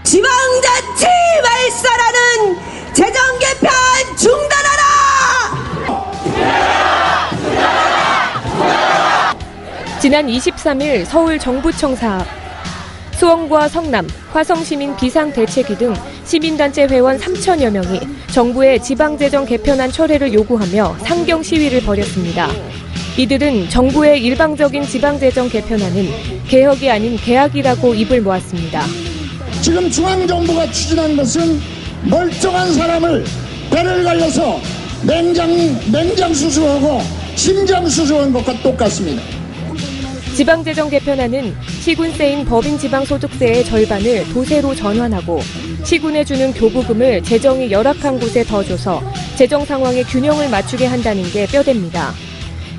지방자치 말살하는 재정 개편 중단하라! 지난 23일 서울 정부청사 앞 수원과 성남, 화성시민 비상대책위 등 시민단체 회원 3천여 명이 정부의 지방재정 개편안 철회를 요구하며 상경 시위를 벌였습니다. 이들은 정부의 일방적인 지방재정 개편안은 개혁이 아닌 개악이라고 입을 모았습니다. 지금 중앙정부가 추진한 것은 멀쩡한 사람을 배를 갈려서 맹장 수술하고 심장 수술한 것과 똑같습니다. 지방재정 개편안은 시군세인 법인지방소득세의 절반을 도세로 전환하고 시군에 주는 교부금을 재정이 열악한 곳에 더 줘서 재정 상황의 균형을 맞추게 한다는 게 뼈대입니다.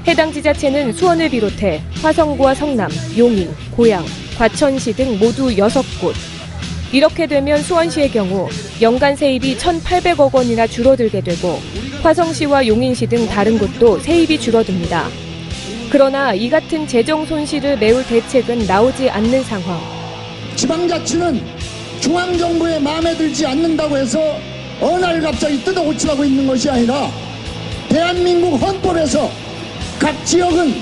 해당 지자체는 수원을 비롯해 화성구와 성남, 용인, 고양, 과천시 등 모두 6곳. 이렇게 되면 수원시의 경우 연간 세입이 1,800억 원이나 줄어들게 되고 화성시와 용인시 등 다른 곳도 세입이 줄어듭니다. 그러나 이 같은 재정 손실을 메울 대책은 나오지 않는 상황. 지방자치는 중앙정부의 마음에 들지 않는다고 해서 어느 날 갑자기 뜯어고치라고 있는 것이 아니라 대한민국 헌법에서 각 지역은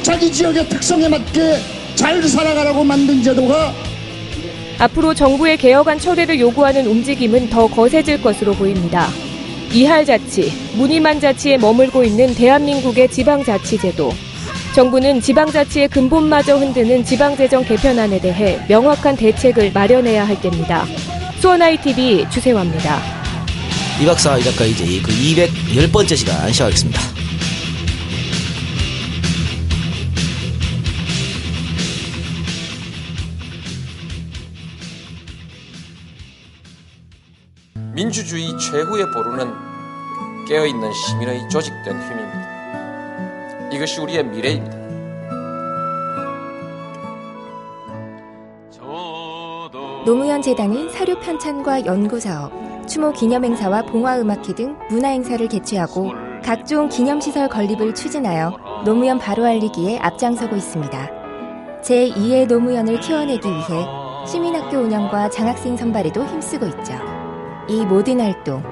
자기 지역의 특성에 맞게 잘 살아가라고 만든 제도가 앞으로 정부의 개혁안 철회를 요구하는 움직임은 더 거세질 것으로 보입니다. 이할자치, 무늬만자치에 머물고 있는 대한민국의 지방자치제도. 정부는 지방자치의 근본마저 흔드는 지방재정 개편안에 대해 명확한 대책을 마련해야 할 때입니다. 수원 ITV 주세화입니다. 이 박사 이 작가 이제 그 210번째 시간 시작하겠습니다. 민주주의 최후의 보루는 깨어있는 시민의 조직된 힘입니다. 이것이 우리의 미래입니다. 노무현 재단은 사료 편찬과 연구 사업, 추모 기념행사와 봉화음악회 등 문화행사를 개최하고 각종 기념시설 건립을 추진하여 노무현 바로 알리기에 앞장서고 있습니다. 제2의 노무현을 키워내기 위해 시민학교 운영과 장학생 선발에도 힘쓰고 있죠. 이 모든 활동,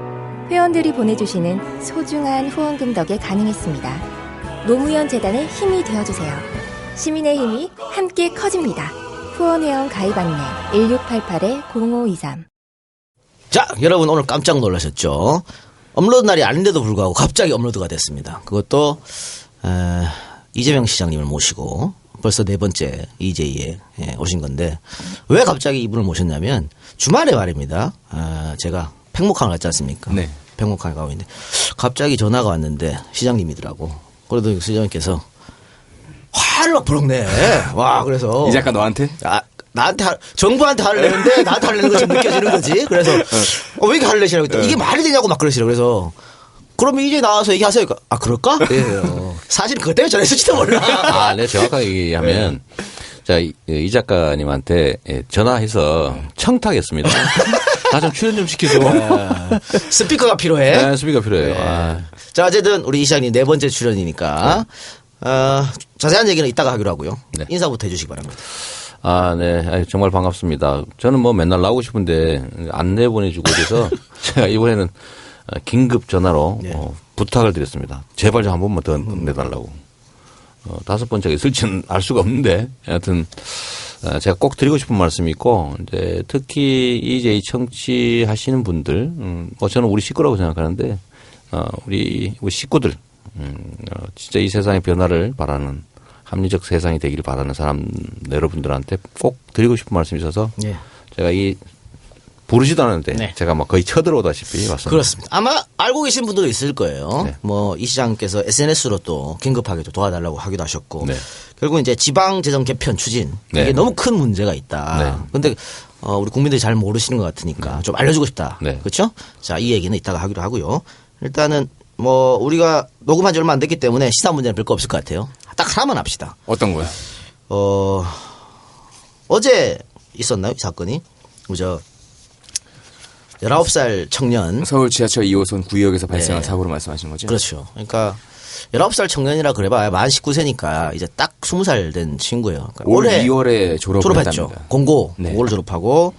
회원들이 보내주시는 소중한 후원금 덕에 가능했습니다. 노무현 재단의 힘이 되어주세요. 시민의 힘이 함께 커집니다. 후원회원 가입 안내 1688-0523. 자, 여러분 오늘 깜짝 놀라셨죠? 업로드 날이 아닌데도 불구하고 갑자기 업로드가 됐습니다. 그것도 이재명 시장님을 모시고 벌써 4번째 EJ에 오신 건데 왜 갑자기 이분을 모셨냐면 주말에 말입니다. 제가 팽목항을 갔지 않습니까? 네. 팽목항에 가고 있는데 갑자기 전화가 왔는데 시장님이더라고. 그래도 시장님께서 화를 막 부럭내. 와, 그래서. 이 작가 너한테? 나한테, 정부한테 화를 내는데 나한테 화를 내는 것처럼 느껴지는 거지. 그래서, 왜 이렇게 화를 내시라고 했더니 이게 말이 되냐고 막 그러시라고. 그래서, 그러면 이제 나와서 얘기하세요. 아, 그럴까? 예. 사실 그것 때문에 전화했을지도 몰라. 네, 정확하게 얘기하면, 자, 이 작가님한테 전화해서 청탁했습니다. 나 좀 출연 좀 시키소. 스피커가 필요해. 네, 스피커가 필요해요. 네. 자, 어쨌든 우리 이 시장님 4번째 출연이니까, 자세한 얘기는 이따가 하기로 하고요. 네. 인사부터 해주시기 바랍니다. 네. 정말 반갑습니다. 저는 뭐 맨날 나오고 싶은데 안 내보내주고 그래서 제가 이번에는 긴급 전화로 네. 부탁을 드렸습니다. 제발 좀 한 번만 더 내달라고. 5번째가 있을지는 알 수가 없는데 하여튼 제가 꼭 드리고 싶은 말씀이 있고 이제 특히 EJ 청취하시는 분들 저는 우리 식구라고 생각하는데 우리 식구들 진짜 이 세상의 변화를 바라는 합리적 세상이 되기를 바라는 사람 여러분들한테 꼭 드리고 싶은 말씀이 있어서 네. 제가 부르지도 않았는데 네. 제가 막 거의 쳐들어오다시피 왔습니다. 그렇습니다. 아마 알고 계신 분들도 있을 거예요. 네. 뭐 이 시장께서 SNS로 또 긴급하게 또 도와달라고 하기도 하셨고 네. 결국 이제 지방 재정 개편 추진 이게 네. 너무 큰 문제가 있다. 그런데 우리 국민들이 잘 모르시는 것 같으니까 좀 알려주고 싶다. 네. 그렇죠? 자, 이 얘기는 이따가 하기로 하고요. 일단은 뭐 우리가 녹음한 지 얼마 안 됐기 때문에 시사 문제는 별거 없을 것 같아요. 딱 하나만 합시다. 어떤 거요? 어제 있었나요? 이 사건이? 그죠? 19살 청년. 서울 지하철 2호선 구의역에서 발생한 사고로 말씀하시는 거죠? 그렇죠. 그러니까 19살 청년이라 그래봐야 만 19세니까 이제 딱 20살 된 친구예요. 그러니까 올 올해 2월에 졸업했죠. 공고. 네. 공고를 졸업하고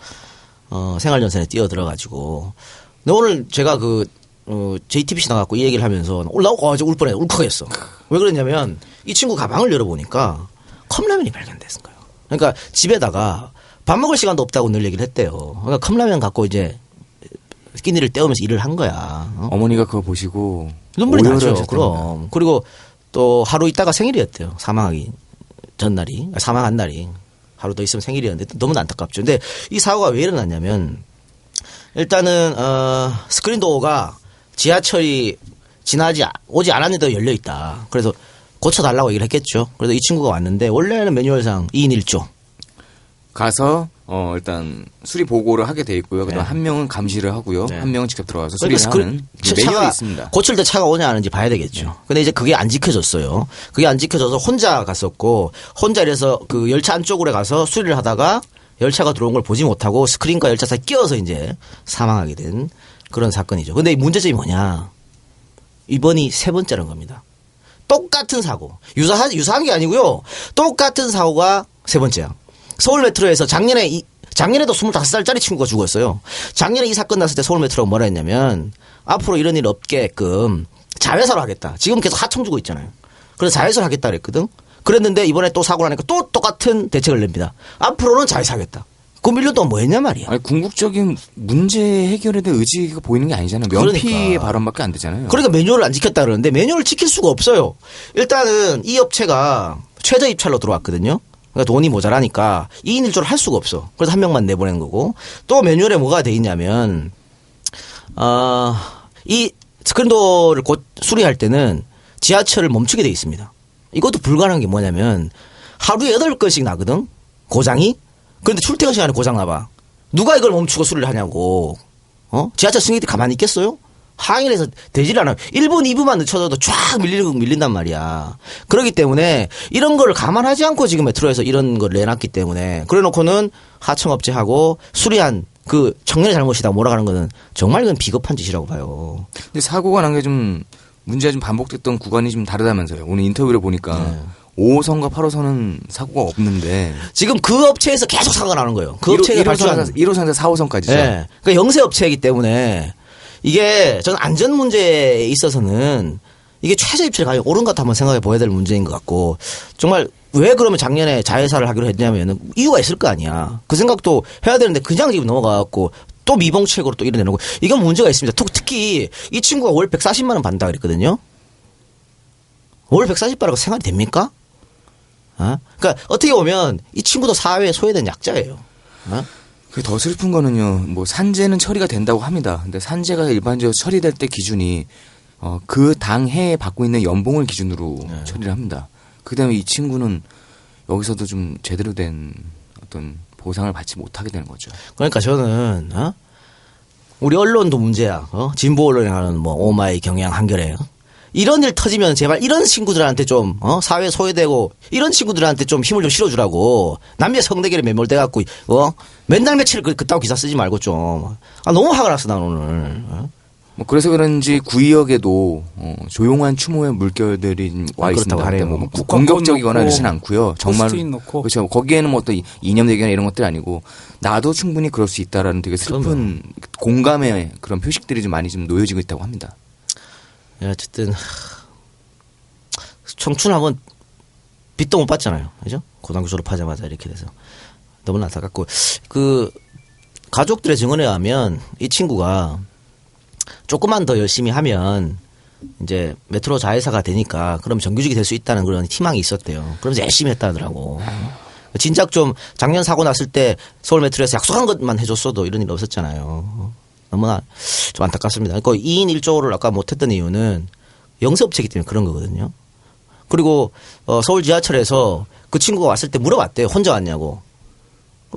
생활전선에 뛰어들어가지고. 근데 오늘 제가 JTBC 나가고 이 얘기를 하면서 올라오고 울 뻔했어. 울컥했어. 왜 그랬냐면 이 친구 가방을 열어보니까 컵라면이 발견됐은 거예요. 그러니까 집에다가 밥 먹을 시간도 없다고 늘 얘기를 했대요. 그러니까 컵라면 갖고 이제 끼니를 때우면서 일을 한 거야. 어머니가 그거 보시고 눈물이 나죠. 오열을 그럼. 그리고 또 하루 있다가 생일이었대요. 사망하기 전날이. 사망한 날이. 하루 더 있으면 생일이었는데 너무 안타깝죠. 근데 이 사고가 왜 일어났냐면 일단은 스크린 도어가 지하철이 오지 않았는데도 열려 있다. 그래서 고쳐달라고 얘기를 했겠죠. 그래서 이 친구가 왔는데 원래는 매뉴얼상 2인 1조. 가서 일단 수리 보고를 하게 돼 있고요. 그다음 네. 한 명은 감시를 하고요. 네. 한 명은 직접 들어가서 그러니까 수리를 하는 매뉴얼이 있습니다. 고칠 때 차가 오냐 안 오는지 봐야 되겠죠. 근데 이제 그게 안 지켜졌어요. 그게 안 지켜져서 혼자 갔었고 혼자 이래서 그 열차 안쪽으로 가서 수리를 하다가 열차가 들어온 걸 보지 못하고 스크린과 열차 사이에 끼어서 이제 사망하게 된 그런 사건이죠. 근데 이 문제점이 뭐냐. 이번이 세 번째라는 겁니다. 똑같은 사고. 유사한 게 아니고요. 똑같은 사고가 세 번째야. 서울 메트로에서 작년에도 25살짜리 친구가 죽었어요. 작년에 이 사건 났을 때 서울 메트로가 뭐라 했냐면 앞으로 이런 일 없게끔 자회사로 하겠다. 지금 계속 하청 주고 있잖아요. 그래서 자회사로 하겠다 그랬거든. 그랬는데 이번에 또 사고를 하니까 또 똑같은 대책을 냅니다. 앞으로는 자회사 하겠다. 그럼 1년 동안 뭐 했냐 말이야. 아니, 궁극적인 문제 해결에 대한 의지가 보이는 게 아니잖아요. 명피의 그러니까. 발언밖에 안 되잖아요. 그러니까 매뉴얼을 안 지켰다 그러는데 매뉴얼을 지킬 수가 없어요. 일단은 이 업체가 최저 입찰로 들어왔거든요. 그러니까 돈이 모자라니까 2인 1조를 할 수가 없어. 그래서 한 명만 내보내는 거고. 또 매뉴얼에 뭐가 돼 있냐면 이 스크린도어를 수리할 때는 지하철을 멈추게 돼 있습니다. 이것도 불가능한 게 뭐냐면 하루에 8건씩 나거든. 고장이. 그런데 출퇴근 시간에 고장 나봐. 누가 이걸 멈추고 수리를 하냐고. 지하철 승객들이 가만히 있겠어요? 항일해서 되질 않아요. 1분, 2분만 늦춰져도 쫙 밀린단 말이야. 그렇기 때문에 이런 걸 감안하지 않고 지금 메트로에서 이런 걸 내놨기 때문에 그래 놓고는 하청업체하고 수리한 그 청년의 잘못이다 몰아가는 거는 정말 이건 비겁한 짓이라고 봐요. 근데 사고가 난 게 좀 문제가 좀 반복됐던 구간이 좀 다르다면서요. 오늘 인터뷰를 보니까 네. 5호선과 8호선은 사고가 없는데 지금 그 업체에서 계속 사고가 나는 거예요. 그 업체가 발주한 1호선에서 4호선까지죠. 네. 그러니까 영세 업체이기 때문에 이게 저는 안전 문제에 있어서는 이게 최저 입찰이 과연 옳은가 한번 생각해 보아야 될 문제인 것 같고 정말 왜 그러면 작년에 자회사를 하기로 했냐면 이유가 있을 거 아니야. 그 생각도 해야 되는데 그냥 지금 넘어가갖고 또 미봉책으로 또 이래내놓고 이건 문제가 있습니다. 특히 이 친구가 월 140만 원 받는다 그랬거든요. 월 140만 원가 생활이 됩니까? 그러니까 어떻게 보면 이 친구도 사회에 소외된 약자예요. 그게 더 슬픈 거는요. 뭐 산재는 처리가 된다고 합니다. 근데 산재가 일반적으로 처리될 때 기준이 그 당 해에 받고 있는 연봉을 기준으로 처리를 합니다. 그다음에 이 친구는 여기서도 좀 제대로 된 어떤 보상을 받지 못하게 되는 거죠. 그러니까 저는 우리 언론도 문제야. 진보 언론이 하는 뭐 오마이, 경향, 한겨레 이런 일 터지면 제발 이런 친구들한테 좀 사회 소외되고 이런 친구들한테 좀 힘을 좀 실어주라고. 남녀 성대결에 매몰돼 갖고 맨날 며칠 그따위 기사 쓰지 말고 좀. 너무 화가 났어 난 오늘. 뭐 그래서 그런지 구의역에도 조용한 추모의 물결들이 와 있습니다. 하네요. 뭐 공격적이거나 그러진 않고요. 정말 그렇죠. 거기에는 뭐 어떤 이념 대결이나 이런 것들이 아니고 나도 충분히 그럴 수 있다라는 되게 슬픈 공감의 그런 표식들이 좀 많이 좀 놓여지고 있다고 합니다. 어쨌든 청춘하면 빚도 못 받잖아요. 그죠? 고등학교 졸업하자마자 이렇게 돼서 너무나 안타깝고 그 가족들의 증언에 의하면 이 친구가 조금만 더 열심히 하면 이제 메트로 자회사가 되니까 그럼 정규직이 될 수 있다는 그런 희망이 있었대요. 그러면서 열심히 했다더라고. 진작 좀 작년 사고 났을 때 서울 메트로에서 약속한 것만 해줬어도 이런 일 없었잖아요. 너무나 좀 안타깝습니다. 그러니까 2인 1조를 아까 못했던 이유는 영세업체이기 때문에 그런 거거든요. 그리고 서울 지하철에서 그 친구가 왔을 때 물어봤대요. 혼자 왔냐고.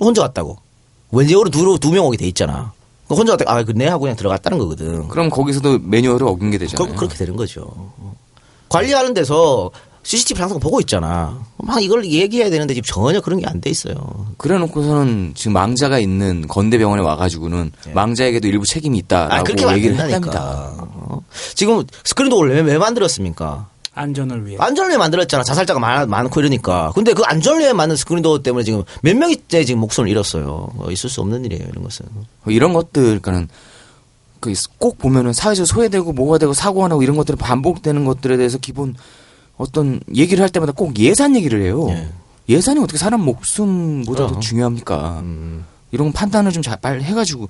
혼자 왔다고. 왠지로 두 명 오게 돼 있잖아. 혼자 왔다가 네 하고 그냥 들어갔다는 거거든. 그럼 거기서도 매뉴얼을 어긴 게 되잖아요. 그렇게 되는 거죠. 관리하는 데서 CCTV 항상 보고 있잖아. 막 이걸 얘기해야 되는데 지금 전혀 그런 게 안 돼 있어요. 그래 놓고서는 지금 망자가 있는 건대병원에 와가지고는 망자에게도 일부 책임이 있다라고 그렇게 얘기를 한다니까. 했답니다. 지금 스크린도어를 왜 만들었습니까? 안전을 위해. 안전을 위해 만들었잖아. 자살자가 많고 이러니까. 근데 그 안전을 위해 만든 스크린도어 때문에 지금 몇 명이 지금 목숨을 잃었어요. 있을 수 없는 일이에요. 이런 것은. 이런 것들, 그러니까는 꼭 보면은 사회에서 소외되고 뭐가 되고 사고가 나고 이런 것들이 반복되는 것들에 대해서 기본 어떤 얘기를 할 때마다 꼭 예산 얘기를 해요. 예산이 어떻게 사람 목숨보다도 중요합니까? 이런 건 판단을 좀 잘 빨리 해가지고.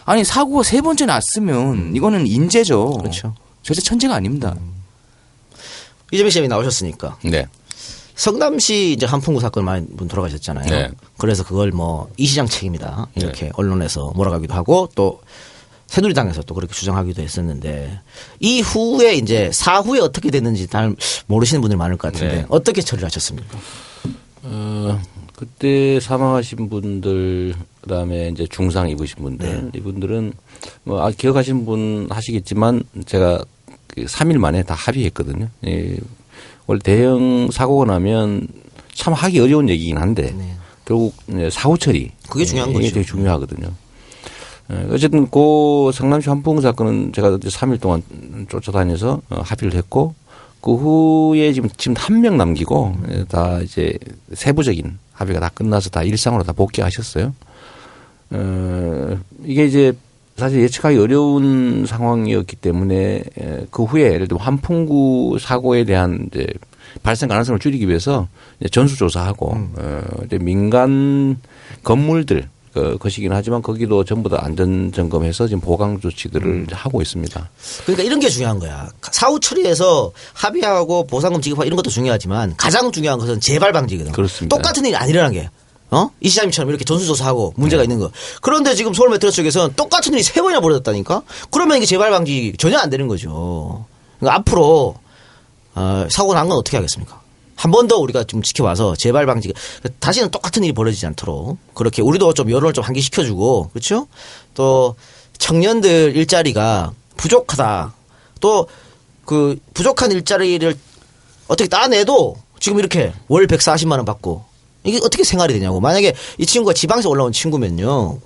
아니, 사고가 3번째 났으면 이거는 인재죠. 그렇죠. 절대 천재가 아닙니다. 이재명 시장이 나오셨으니까. 네. 성남시 이제 한풍구 사건 많이 분 돌아가셨잖아요. 네. 그래서 그걸 뭐 이 시장 책임이다. 이렇게 언론에서 몰아가기도 하고 또 새누리당에서 또 그렇게 주장하기도 했었는데 이후에 이제 사후에 어떻게 됐는지 잘 모르시는 분들이 많을 것 같은데 네. 어떻게 처리를 하셨습니까? 그때 사망하신 분들, 그다음에 이제 중상 입으신 분들, 이분들은 뭐 기억하시는 분 하시겠지만 제가 그 3일 만에 다 합의했거든요. 예. 원래 대형 사고가 나면 참 하기 어려운 얘기긴 한데 결국 사후 처리. 그게 중요한 이게 거죠. 되게 중요하거든요. 어쨌든 그 성남시 한풍구 사건은 제가 이제 3일 동안 쫓아다녀서 합의를 했고 그 후에 지금 1명 남기고 다 이제 세부적인 합의가 다 끝나서 다 일상으로 다 복귀하셨어요. 이게 이제 사실 예측하기 어려운 상황이었기 때문에 그 후에 예를 들면 한풍구 사고에 대한 이제 발생 가능성을 줄이기 위해서 이제 전수조사하고 이제 민간 건물들 것이긴 하지만 거기도 전부 다 안전 점검해서 지금 보강 조치들을 하고 있습니다. 그러니까 이런 게 중요한 거야. 사후 처리해서 합의하고 보상금 지급하고 이런 것도 중요하지만 가장 중요한 것은 재발 방지거든. 그렇습니다. 똑같은 일이 안 일어난 게. 이 시장님처럼 이렇게 전수조사하고 문제가 있는 거. 그런데 지금 서울 메트로 쪽에서는 똑같은 일이 3번이나 벌어졌다니까? 그러면 이게 재발 방지 전혀 안 되는 거죠. 그러니까 앞으로, 사고 난 건 어떻게 하겠습니까? 한 번 더 우리가 좀 지켜봐서 재발 방지, 다시는 똑같은 일이 벌어지지 않도록 그렇게 우리도 좀 여론을 좀 환기시켜주고, 그렇죠? 또 청년들 일자리가 부족하다. 또 그 부족한 일자리를 어떻게 따내도 지금 이렇게 월 140만 원 받고 이게 어떻게 생활이 되냐고. 만약에 이 친구가 지방에서 올라온 친구면요.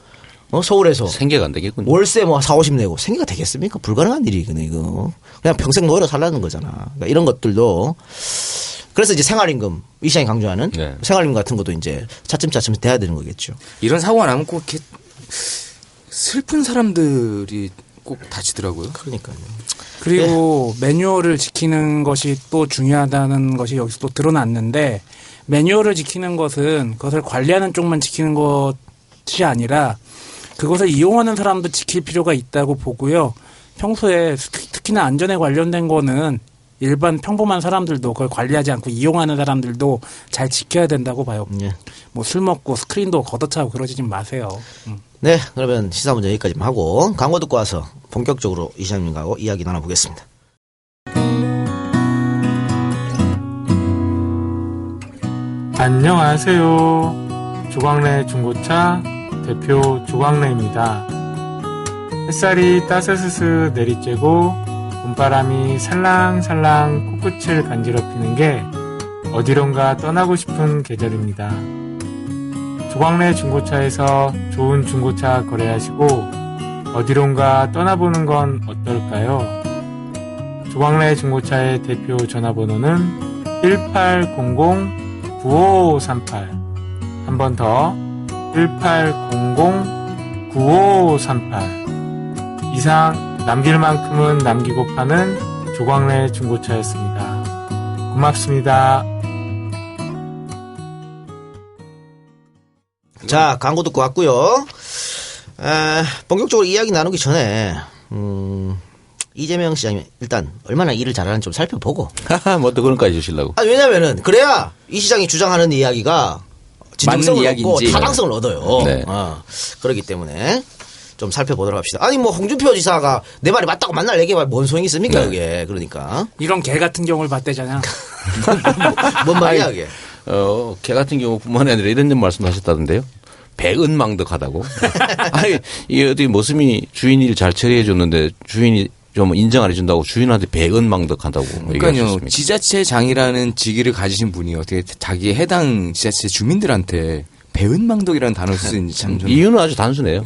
서울에서. 생계가 안 되겠군요. 월세 뭐 4, 50 내고 생계가 되겠습니까? 불가능한 일이거든요, 이거. 그냥 평생 노예로 살라는 거잖아. 그러니까 이런 것들도. 그래서 이제 생활임금, 이 시장이 강조하는 생활임금 같은 것도 이제 차츰차츰 돼야 되는 거겠죠. 이런 사고가 나면 꼭 이렇게 슬픈 사람들이 꼭 다치더라고요. 그러니까요. 그리고 매뉴얼을 지키는 것이 또 중요하다는 것이 여기서 또 드러났는데 매뉴얼을 지키는 것은 그것을 관리하는 쪽만 지키는 것이 아니라 그것을 이용하는 사람도 지킬 필요가 있다고 보고요. 평소에 특히나 안전에 관련된 거는 일반 평범한 사람들도 그걸 관리하지 않고 이용하는 사람들도 잘 지켜야 된다고 봐요. 뭐 술 먹고 스크린도 걷어차고 그러지 마세요. 네, 그러면 시사 문제 여기까지만 하고 광고 듣고 와서 본격적으로 이 시장님하고 이야기 나눠보겠습니다. 안녕하세요. 조광래 중고차 대표 조광래입니다. 햇살이 따스스스 내리쬐고 봄바람이 살랑살랑 코끝을 간지럽히는 게 어디론가 떠나고 싶은 계절입니다. 조광래 중고차에서 좋은 중고차 거래하시고 어디론가 떠나보는 건 어떨까요? 조광래 중고차의 대표 전화번호는 1800-9538. 한 번 더 1800-9538. 이상 남길 만큼은 남기고 파는 조광래 중고차였습니다. 고맙습니다. 자, 광고 듣고 왔고요. 본격적으로 이야기 나누기 전에 이재명 시장이 일단 얼마나 일을 잘하는지 좀 살펴보고. 뭐 또 그런까지 주시려고. 왜냐면은 그래야 이 시장이 주장하는 이야기가 진정성을 얻고 타당성을 얻어요. 네. 그렇기 때문에 좀 살펴보도록 합시다. 아니 뭐 홍준표 지사가 내 말이 맞다고 만날 얘기가 뭔 소용이 있습니까? 그게. 그러니까. 이런 개 같은 경우를 봤대잖아. 뭔 말이야 그게. 개 같은 경우뿐만 아니라 이런 점 말씀하셨다던데요. 배은망덕하다고. 아니 이게 어떻게 모습이 주인 일 잘 처리해 줬는데 주인이 좀 인정 안 해준다고 주인한테 배은망덕한다고. 그러니까요. 지자체장이라는 직위를 가지신 분이 어떻게 자기 해당 지자체 주민들한테 배은망덕이라는 단어를 쓰는지 참. 이유는 아주 단순해요.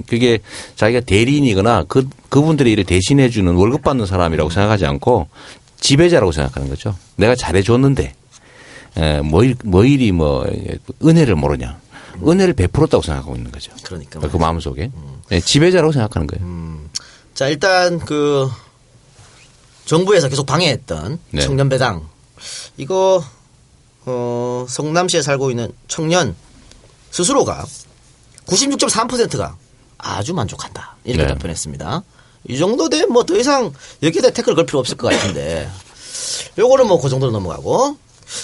그게 자기가 대리인이거나 그분들의 일을 대신해 주는 월급 받는 사람이라고 생각하지 않고 지배자라고 생각하는 거죠. 내가 잘해줬는데 뭐 이리 은혜를 모르냐. 은혜를 베풀었다고 생각하고 있는 거죠. 그러니까 그 마음속에. 네, 지배자라고 생각하는 거예요. 자, 일단 그 정부에서 계속 방해했던 네. 청년 배당. 이거 성남시에 살고 있는 청년 스스로가 96.3%가 아주 만족한다. 이렇게 네. 답변했습니다. 이 정도 되면 뭐 더 이상 여기에다 태클 걸 필요 없을 것 같은데 요거는 뭐 그 정도로 넘어가고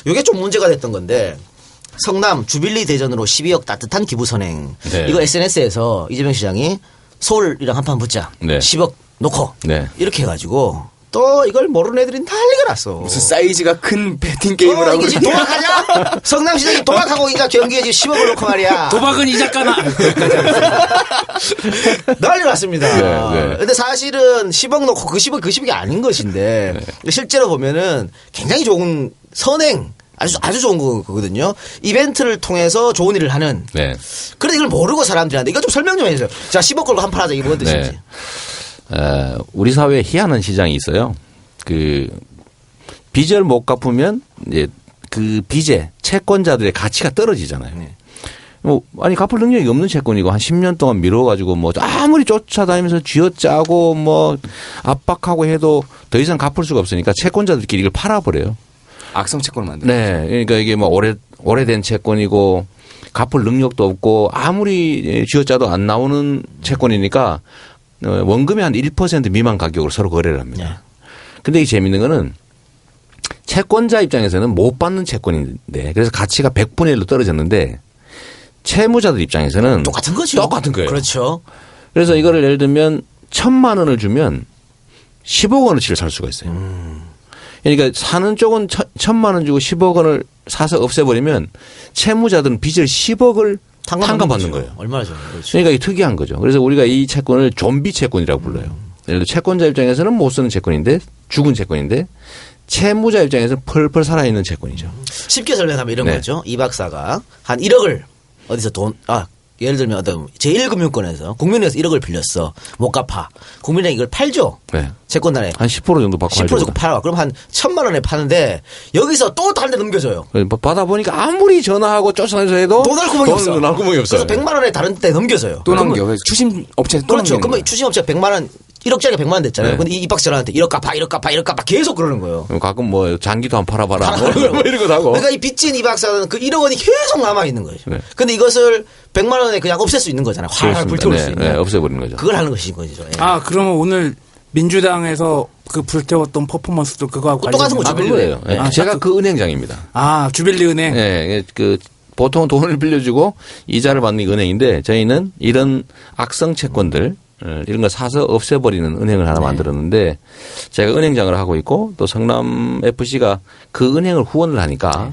요게 좀 문제가 됐던 건데 성남 주빌리 대전으로 12억 따뜻한 기부 선행. 네. 이거 SNS에서 이재명 시장이 서울이랑 한판 붙자. 네. 10억 놓고 네. 이렇게 해가지고 또 이걸 모르는 애들이 난리가 났어. 무슨 사이즈가 큰 배팅 게임을 하고 이게 지금 도박하냐? 성남시장이 도박하고 있냐? 경기에 지금 10억을 놓고 말이야. 도박은 이 작가나. 난리 났습니다. 네. 근데 사실은 10억 놓고 그 10억이 아닌 것인데 실제로 보면은 굉장히 좋은 선행 아주 좋은 거거든요. 이벤트를 통해서 좋은 일을 하는. 네. 그런데 이걸 모르고 사람들이 하는데 이거 좀 설명 좀 해주세요. 자, 10억 걸고 한 판 하자. 이게 뭔 뜻인지. 네. 우리 사회에 희한한 시장이 있어요. 그 빚을 못 갚으면 이제 그 빚의 채권자들의 가치가 떨어지잖아요. 네. 아니 갚을 능력이 없는 채권이고 한 10년 동안 미뤄가지고 뭐 아무리 쫓아다니면서 쥐어짜고 뭐 압박하고 해도 더 이상 갚을 수가 없으니까 채권자들끼리 이걸 팔아버려요. 악성 채권을 만드는 네, 그러니까 이게 뭐 오래된 채권이고 갚을 능력도 없고 아무리 쥐어짜도 안 나오는 채권이니까 원금의 한 1% 미만 가격으로 서로 거래를 합니다. 근데 이 재밌는 거는 채권자 입장에서는 못 받는 채권인데 그래서 가치가 100분의 1로 떨어졌는데 채무자들 입장에서는 똑같은 거죠. 똑같은 거예요. 그렇죠. 그래서 이거를 예를 들면 1,000만 원을 주면 10억 원어치를 살 수가 있어요. 그러니까 사는 쪽은 1,000만 원 주고 10억 원을 사서 없애버리면 채무자들은 빚을 10억을 탕감받는 거예요. 얼마나 좋은 거죠. 그러니까 이게 특이한 거죠. 그래서 우리가 이 채권을 좀비 채권이라고 불러요. 예를 들어 채권자 입장에서는 못 쓰는 채권인데 죽은 채권인데 채무자 입장에서는 펄펄 살아있는 채권이죠. 쉽게 설명하면 이런 네. 거죠. 이 박사가 한 1억을 어디서 예를 들면 어떤 제1금융권에서 국민에서 1억을 빌렸어. 못 갚아. 국민은행이 이걸 팔죠. 네. 채권단에. 한 10% 정도 받고 10% 주고 팔아. 그럼 한 1,000만 원에 파는데 여기서 또 다른 데 넘겨줘요. 받아보니까 아무리 전화하고 쫓아내서 해도 또 날 구멍이 없어. 날 구멍이 없어요. 그래서 100만 원에 다른 데 넘겨줘요. 또 넘겨. 그래서 추심 업체에 또 그렇죠. 넘기는 그러면 거예요. 추심업체가 100만 원 1억짜리가 100만 원 됐잖아요. 네. 근데 이 박사 저한테 1억 갚아 계속 그러는 거예요. 가끔 뭐 장기도 한 팔아봐라. 팔아봐라. 뭐 이런 거 하고. 그러니까 이 빚진 이 박사는 그 1억 원이 계속 남아있는 거죠. 네. 근데 이것을 100만 원에 그냥 없앨 수 있는 거잖아요. 활활 불태울 수 있는. 네, 없애버리는 거죠. 그걸 하는 것인 거죠. 예. 아, 그러면 오늘 민주당에서 그 불태웠던 퍼포먼스도 그거하고 똑같은 관련이 거죠. 그거예요. 예. 아, 제가 그 은행장입니다. 아, 주빌리 은행. 예, 보통은 돈을 빌려주고 이자를 받는 게 은행인데 저희는 이런 악성 채권들 이런 거 사서 없애버리는 은행을 하나 만들었는데 제가 은행장을 하고 있고 또 성남 FC가 그 은행을 후원을 하니까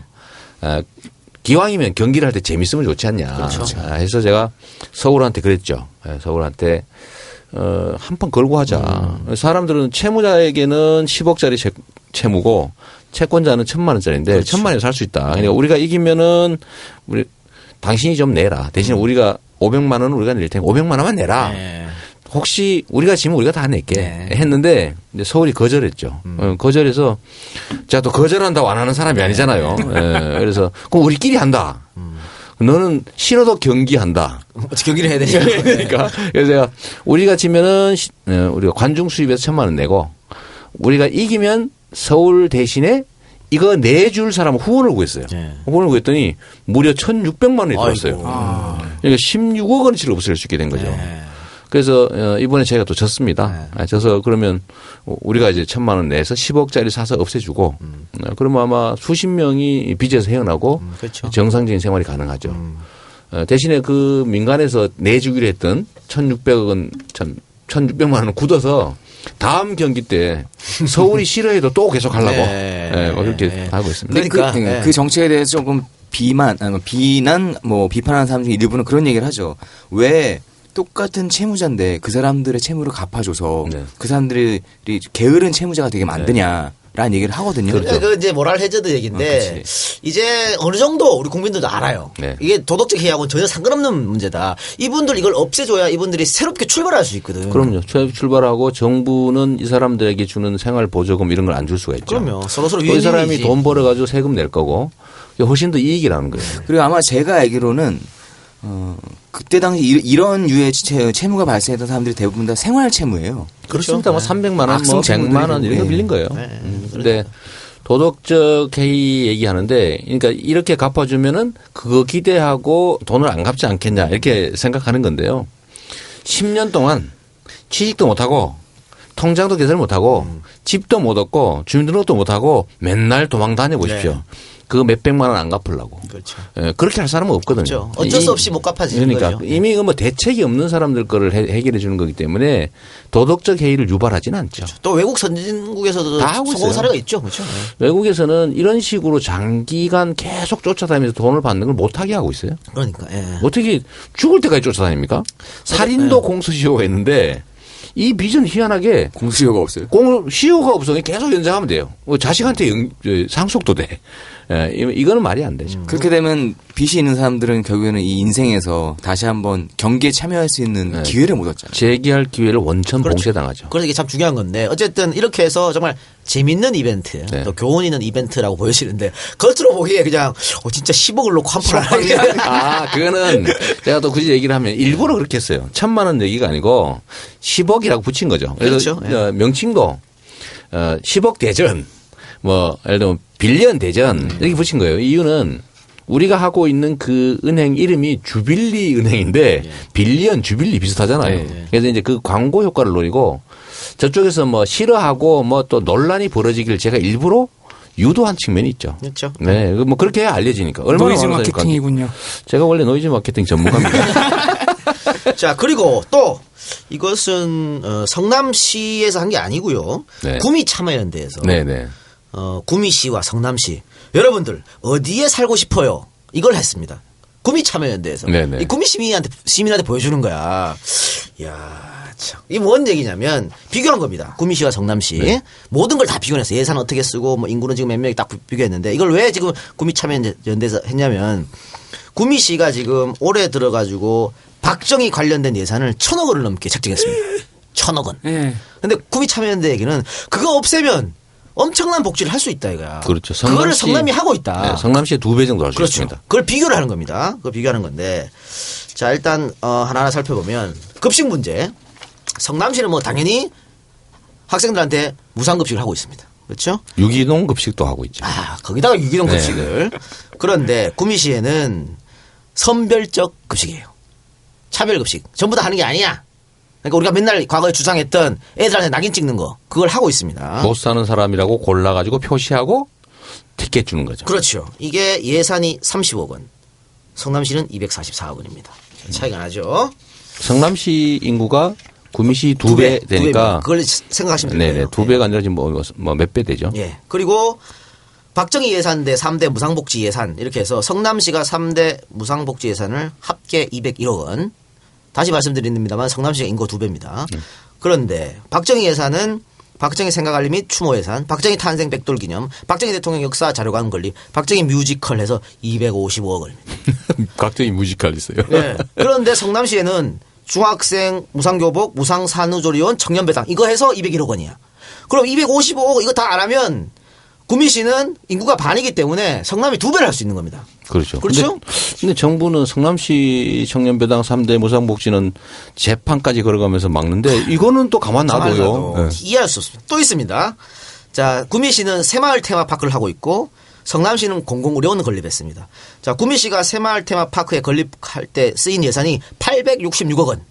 기왕이면 경기를 할 때 재밌으면 좋지 않냐. 해서 제가 서울한테 그랬죠. 서울한테 한 판 걸고 하자. 사람들은 채무자에게는 10억짜리 채무고 채권자는 1,000만 원짜리인데 1,000만 원에 살 수 있다. 그러니까 우리가 이기면은 당신이 좀 내라. 대신 우리가 500만 원은 우리가 낼 테니까 500만 원만 내라. 네. 혹시 우리가 지면 우리가 다 낼게 네. 했는데 이제 서울이 거절했죠. 거절해서 제가 또 거절한다고 안 하는 사람이 아니잖아요. 예, 그래서 그럼 우리끼리 한다. 너는 싫어도 경기한다. 어떻게 경기를 해야 되니까. 그러니까 그래서 제가 우리가 지면은 우리가 관중 수입에서 1,000만 원 내고 우리가 이기면 서울 대신에 이거 내줄 사람 후원을 구했어요. 네. 후원을 구했더니 무려 1,600만 원이 들었어요. 그러니까 16억 원어치를 없앨 수 있게 된 거죠. 네. 그래서 이번에 제가 또 졌습니다. 져서 그러면 우리가 이제 1,000만 원 내서 10억짜리 사서 없애주고 그러면 아마 수십 명이 빚에서 헤어나고 그렇죠. 정상적인 생활이 가능하죠. 대신에 그 민간에서 내주기로 했던 1,600억 원, 1,600만 원을 굳어서 다음 경기 때 서울이 싫어해도 또 계속 하려고 네. 뭐 그렇게 하고 있습니다. 그러니까 그 정책에 대해서 조금 비난하는 사람 중에 일부는 그런 얘기를 하죠. 왜 똑같은 채무자인데 그 사람들의 채무를 갚아줘서 네. 그 사람들이 게으른 채무자가 되게 만드냐. 라는 얘기를 하거든요. 그러니까 그 이제 모랄 해저드 얘기인데 이제 어느 정도 우리 국민들도 알아요. 네. 이게 도덕적 해이하고는 전혀 상관없는 문제다. 이분들 이걸 없애줘야 이분들이 새롭게 출발할 수 있거든. 그럼요. 출발하고 정부는 이 사람들에게 주는 생활 보조금 이런 걸 안 줄 수가 있죠. 그럼요. 서로서로 이 사람이 윈윈이지. 돈 벌어가지고 세금 낼 거고 훨씬 더 이익이라는 거예요. 그리고 아마 제가 알기로는 그때 당시 이런 유의 채무가 발생했던 사람들이 대부분 다 생활 채무예요. 그렇습니다. 뭐 300만 원, 악성 뭐 100만 원 이런 거 네. 빌린 거예요. 네. 근데 도덕적 해이 얘기하는데 그러니까 이렇게 갚아주면은 그거 기대하고 돈을 안 갚지 않겠냐 이렇게 생각하는 건데요. 10년 동안 취직도 못하고 통장도 개설 못하고 집도 못 얻고 주민등록도 못하고 맨날 도망 다녀보십시오. 네. 그거 몇백만 원 안 갚으려고. 그렇죠. 예, 그렇게 할 사람은 없거든요. 그렇죠. 어쩔 수 없이 못 갚아지는 그러니까 거죠. 이미 뭐 대책이 없는 사람들 거를 해결해 주는 거기 때문에 도덕적 해이를 유발하지는 않죠. 또 외국 선진국에서도 다 하고 성공 있어요. 사례가 있죠. 그렇죠. 네. 외국에서는 이런 식으로 장기간 계속 쫓아다니면서 돈을 받는 걸 못하게 하고 있어요. 그러니까. 예. 어떻게 죽을 때까지 쫓아다닙니까? 살인도 공수시효가 있는데 이 빚은 희한하게 공수효가 없어요. 시효가 없어 계속 연장하면 돼요. 뭐 자식한테 상속도 돼. 예, 이거는 말이 안 되죠. 그렇게 되면 빚이 있는 사람들은 결국에는 이 인생에서 다시 한번 경기에 참여할 수 있는 기회를 못 얻잖아요. 재기할 기회를 원천 봉쇄당하죠. 그래서 이게 참 중요한 건데 어쨌든 이렇게 해서 정말 재밌는 이벤트 네. 또 교훈 있는 이벤트라고 보여지는데 겉으로 보기에 그냥 진짜 10억을 놓고 한푼 하는 아, 그거는 제가 또 굳이 얘기를 하면 일부러 그렇게 했어요. 1,000만 원 얘기가 아니고 10억이라고 붙인 거죠. 그래서 그렇죠. 명칭도 10억 대전 뭐 예를 들면 빌리언 대전 이렇게 붙인 거예요. 이유는 우리가 하고 있는 그 은행 이름이 주빌리 은행인데 빌리언 주빌리 비슷하잖아요. 그래서 이제 그 광고 효과를 노리고 저쪽에서 뭐 싫어하고 뭐 또 논란이 벌어지길 제가 일부러 유도한 측면이 있죠. 그렇죠. 네, 뭐 그렇게 해야 알려지니까. 얼마나 노이즈 많은 사람이 마케팅이군요. 제가 원래 노이즈 마케팅 전문가입니다. 자, 그리고 또 이것은 성남시에서 한 게 아니고요. 네. 구미참여연대에서 네네. 구미시와 성남시 여러분들 어디에 살고 싶어요? 이걸 했습니다. 구미참여연대에서 네네. 이 구미 시민한테 보여주는 거야. 야, 참. 이게 뭔 얘기냐면 비교한 겁니다. 구미시와 성남시 네. 모든 걸 다 비교했어요. 예산 어떻게 쓰고 뭐 인구는 지금 몇 명이 딱 비교했는데 이걸 왜 지금 구미참여연대에서 했냐면 구미시가 지금 올해 들어가지고 박정희 관련된 예산을 1,000억 원을 넘게 책정했습니다. 1,000억 원. 예. 근데 구미참여연대 얘기는 그거 없애면 엄청난 복지를 할 수 있다 이거야. 그렇죠. 그거를 성남이 하고 있다. 네, 성남시의 2배 정도 할 수 그렇죠. 있습니다. 그걸 비교를 하는 겁니다. 그걸 비교하는 건데 자 일단 하나하나 살펴보면 급식 문제. 성남시는 뭐 당연히 학생들한테 무상급식을 하고 있습니다. 그렇죠? 유기농 급식도 하고 있죠. 아 거기다가 유기농 네, 급식을. 그런데 구미시에는 선별적 급식이에요. 차별급식. 전부 다 하는 게 아니야. 그러니까 우리가 맨날 과거에 주장했던 애들한테 낙인 찍는 거 그걸 하고 있습니다. 못 사는 사람이라고 골라가지고 표시하고 티켓 주는 거죠. 그렇죠. 이게 예산이 30억 원. 성남시는 244억 원입니다. 차이가 나죠. 성남시 인구가 구미시 2배 되니까. 그걸 생각하시면 네네. 돼요. 2배가 아니라 지금 뭐 몇 배 되죠. 예. 그리고 박정희 예산대 3대 무상복지 예산 이렇게 해서 성남시가 3대 무상복지 예산을 합계 201억 원. 다시 말씀드립니다만 성남시가 인구 2배입니다. 그런데 박정희 예산은 박정희 생각알림 및 추모 예산, 박정희 탄생 100돌 기념, 박정희 대통령 역사 자료관 건립, 박정희 뮤지컬 해서 255억 원입니다. 각종이 뮤지컬 있어요. 네. 그런데 성남시에는 중학생 무상교복, 무상산후조리원, 청년배당 이거 해서 201억 원이야. 그럼 255억 이거 다 안 하면 구미시는 인구가 반이기 때문에 성남이 2배를 할 수 있는 겁니다. 그렇죠. 그렇죠? 근데 정부는 성남시 청년배당 3대 무상복지는 재판까지 걸어가면서 막는데 이거는 또 가만 놔둬요. 네. 이해할 수 없습니다. 또 있습니다. 자, 구미시는 새마을 테마파크를 하고 있고 성남시는 공공의료원을 건립했습니다. 자, 구미시가 새마을 테마파크에 건립할 때 쓰인 예산이 866억 원.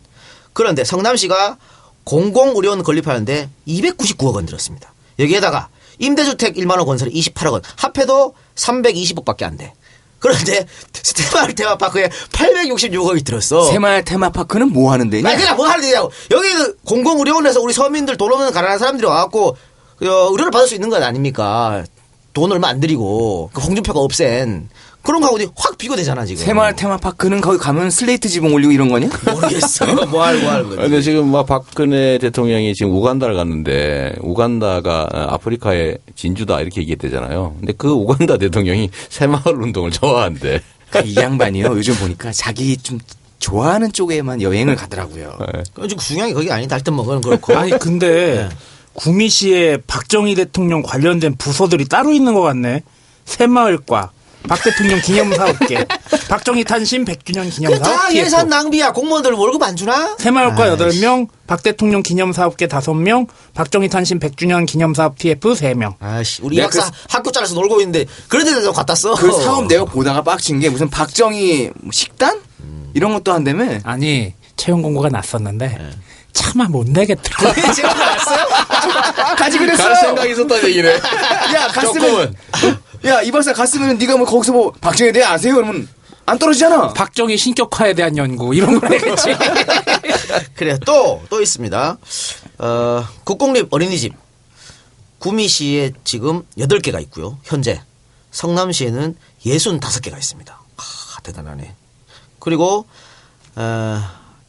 그런데 성남시가 공공의료원 건립하는데 299억 원 들었습니다. 여기에다가 임대주택 1만 원 건설에 28억 원. 합해도 320억밖에 안 돼. 그런데 새마을 테마파크에 866억이 들었어. 새마을 테마파크는 뭐 하는 데냐? 아니 그냥 뭐 하는 데냐고. 여기 공공의료원에서 우리 서민들 돈 없는 가난한 사람들이 와갖고 의료를 받을 수 있는 건 아닙니까? 돈 얼마 안 들이고 홍준표가 없앤 그런 거 하고 확 비교되잖아 지금. 새마을 테마파크는 거기 가면 슬레이트 지붕 올리고 이런 거냐? 모르겠어. 뭐 하는 거지. 근데 지금 막 박근혜 대통령이 지금 우간다를 갔는데 우간다가 아프리카의 진주다 이렇게 얘기했대잖아요. 근데 그 우간다 대통령이 새마을 운동을 좋아한대. 이 양반이요. 요즘 보니까 자기 좀 좋아하는 쪽에만 여행을 가더라고요. 지금 중요한 게 그게 아니다. 하여튼 뭐 그건 그렇고. 아니 근데 구미시에 박정희 대통령 관련된 부서들이 따로 있는 것 같네. 새마을과 박 대통령 기념사업계, 박정희 탄신 100주년 기념사업. 다 TF. 예산 낭비야. 공무원들 월급 안 주나? 새마을과 8명, 박 대통령 기념사업계 5명, 박정희 탄신 100주년 기념사업 TF 3명. 아씨, 우리 박사 학교 잘라서 놀고 있는데 그런 데도 갖다 써. 그 사업 내역 보다가 빡친 게 무슨 박정희 식단? 이런 것도 한다며? 아니, 채용 공고가 났었는데 차마 못 내겠더라고. 제가 났어요? 가지 그랬어. 갈 생각이 있었다는 얘기네. 야, 갔으면. 야, 이 박사 갔으면 네가 뭐 거기서 뭐 박정희에 대해 아세요? 그러면 안 떨어지잖아. 박정희 신격화에 대한 연구 이런 걸 해야겠지. 그래, 또 있습니다. 국공립 어린이집. 구미시에 지금 8개가 있고요. 현재. 성남시에는 65개가 있습니다. 대단하네. 그리고,